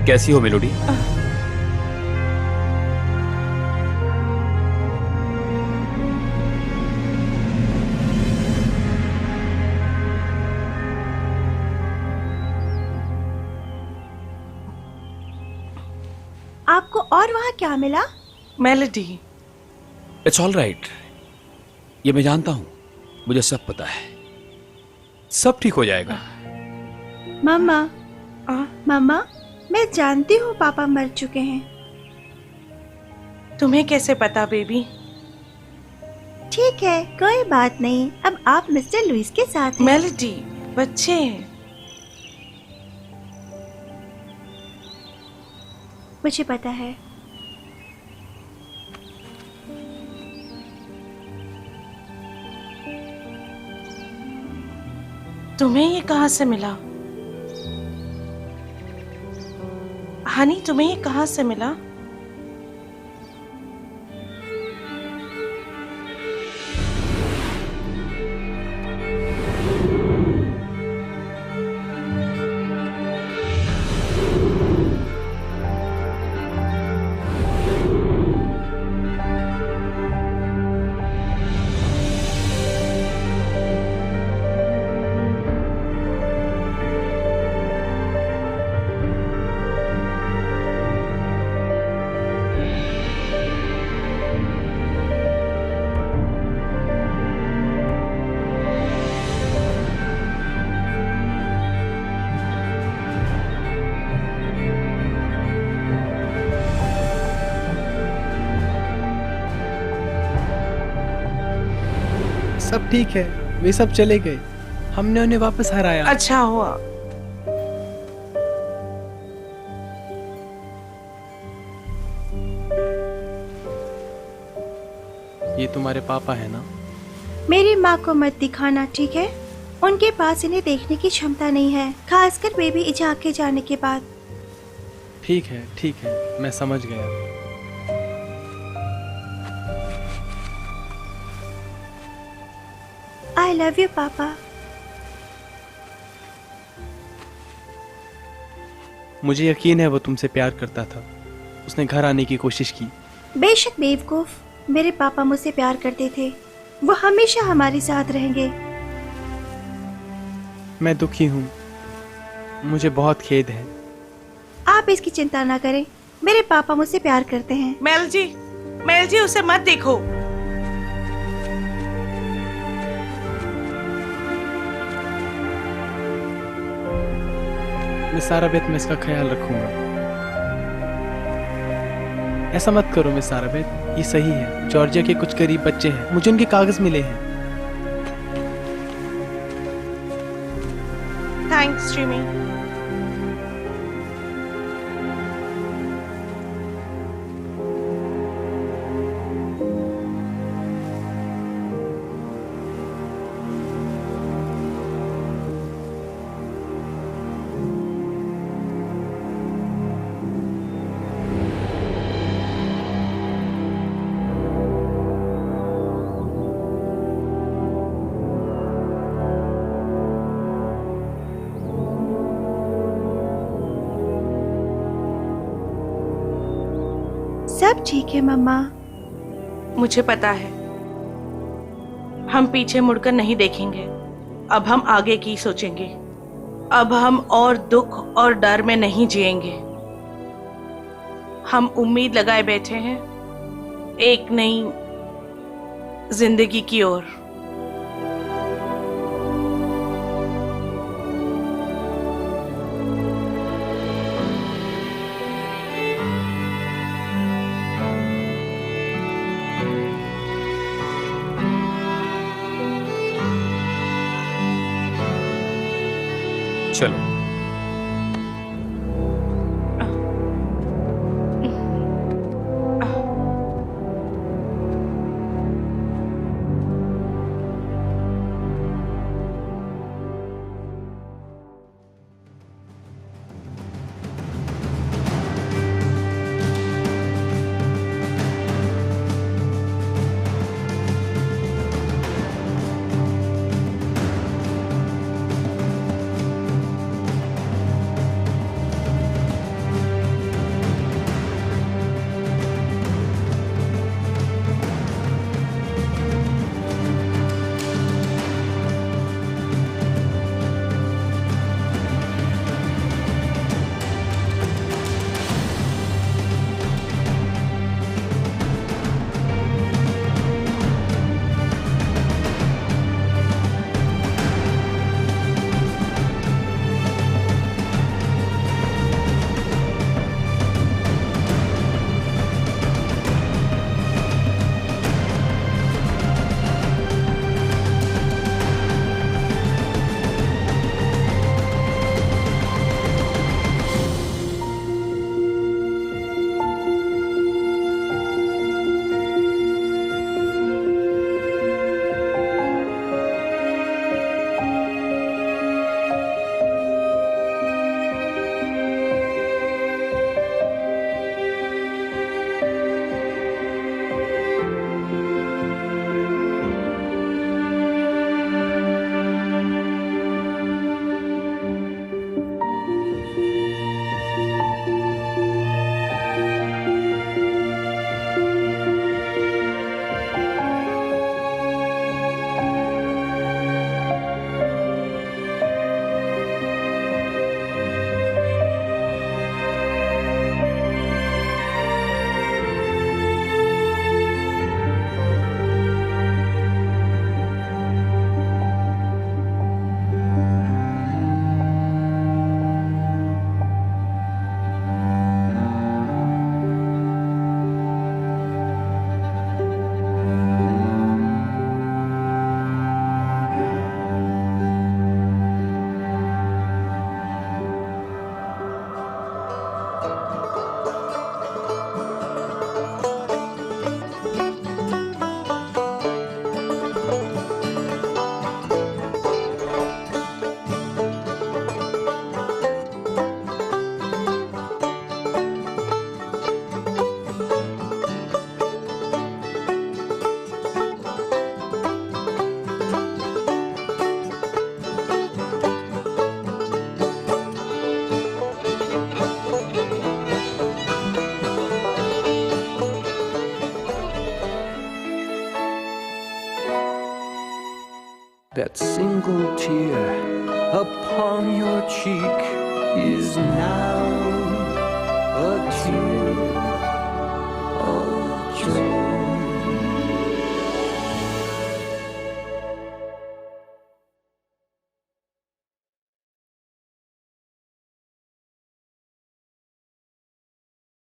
कैसी हो मेलोडी? आपको और वहाँ क्या मिला? मेलोडी। इट्स ऑल राइट, ये मैं जानता हूं, मुझे सब पता है, सब ठीक हो जाएगा। मम्मा, मम्मा, मैं जानती हूँ पापा मर चुके हैं। तुम्हें कैसे पता बेबी? ठीक है, कोई बात नहीं। अब आप मिस्टर लुइस के साथ हैं। मेलोडी, बच्चे हैं। मुझे पता है। तुम्हें ये कहाँ से मिला? हनी, तुम्हें ये कहाँ से मिला? सब ठीक है, वे सब चले गए, हमने उन्हें वापस हराया। अच्छा हुआ। ये तुम्हारे पापा है ना? मेरी माँ को मत दिखाना, ठीक है? उनके पास इन्हें देखने की क्षमता नहीं है, खासकर बेबी इजाक के जाने के बाद। ठीक है, मैं समझ गया। आई लव यू पापा। मुझे यकीन है वो तुमसे प्यार करता था, उसने घर आने की कोशिश की। बेशक बेवकूफ, मेरे पापा मुझसे प्यार करते थे, वो हमेशा हमारे साथ रहेंगे। मैं दुखी हूँ, मुझे बहुत खेद है। आप इसकी चिंता ना करें, मेरे पापा मुझसे प्यार करते हैं। मेल जी उसे मत देखो। मैं सारा बेत में इसका ख्याल रखूंगा। ऐसा मत करो मिस सारा बेत, ये सही है। जॉर्जिया के कुछ गरीब बच्चे हैं, मुझे उनके कागज मिले हैं। Thanks Jimmy. सब ठीक है मम्मा। मुझे पता है, हम पीछे मुड़कर नहीं देखेंगे। अब हम आगे की सोचेंगे। अब हम और दुख और डर में नहीं जिएंगे। हम उम्मीद लगाए बैठे हैं एक नई जिंदगी की ओर। चलो। that single tear upon your cheek is now a tear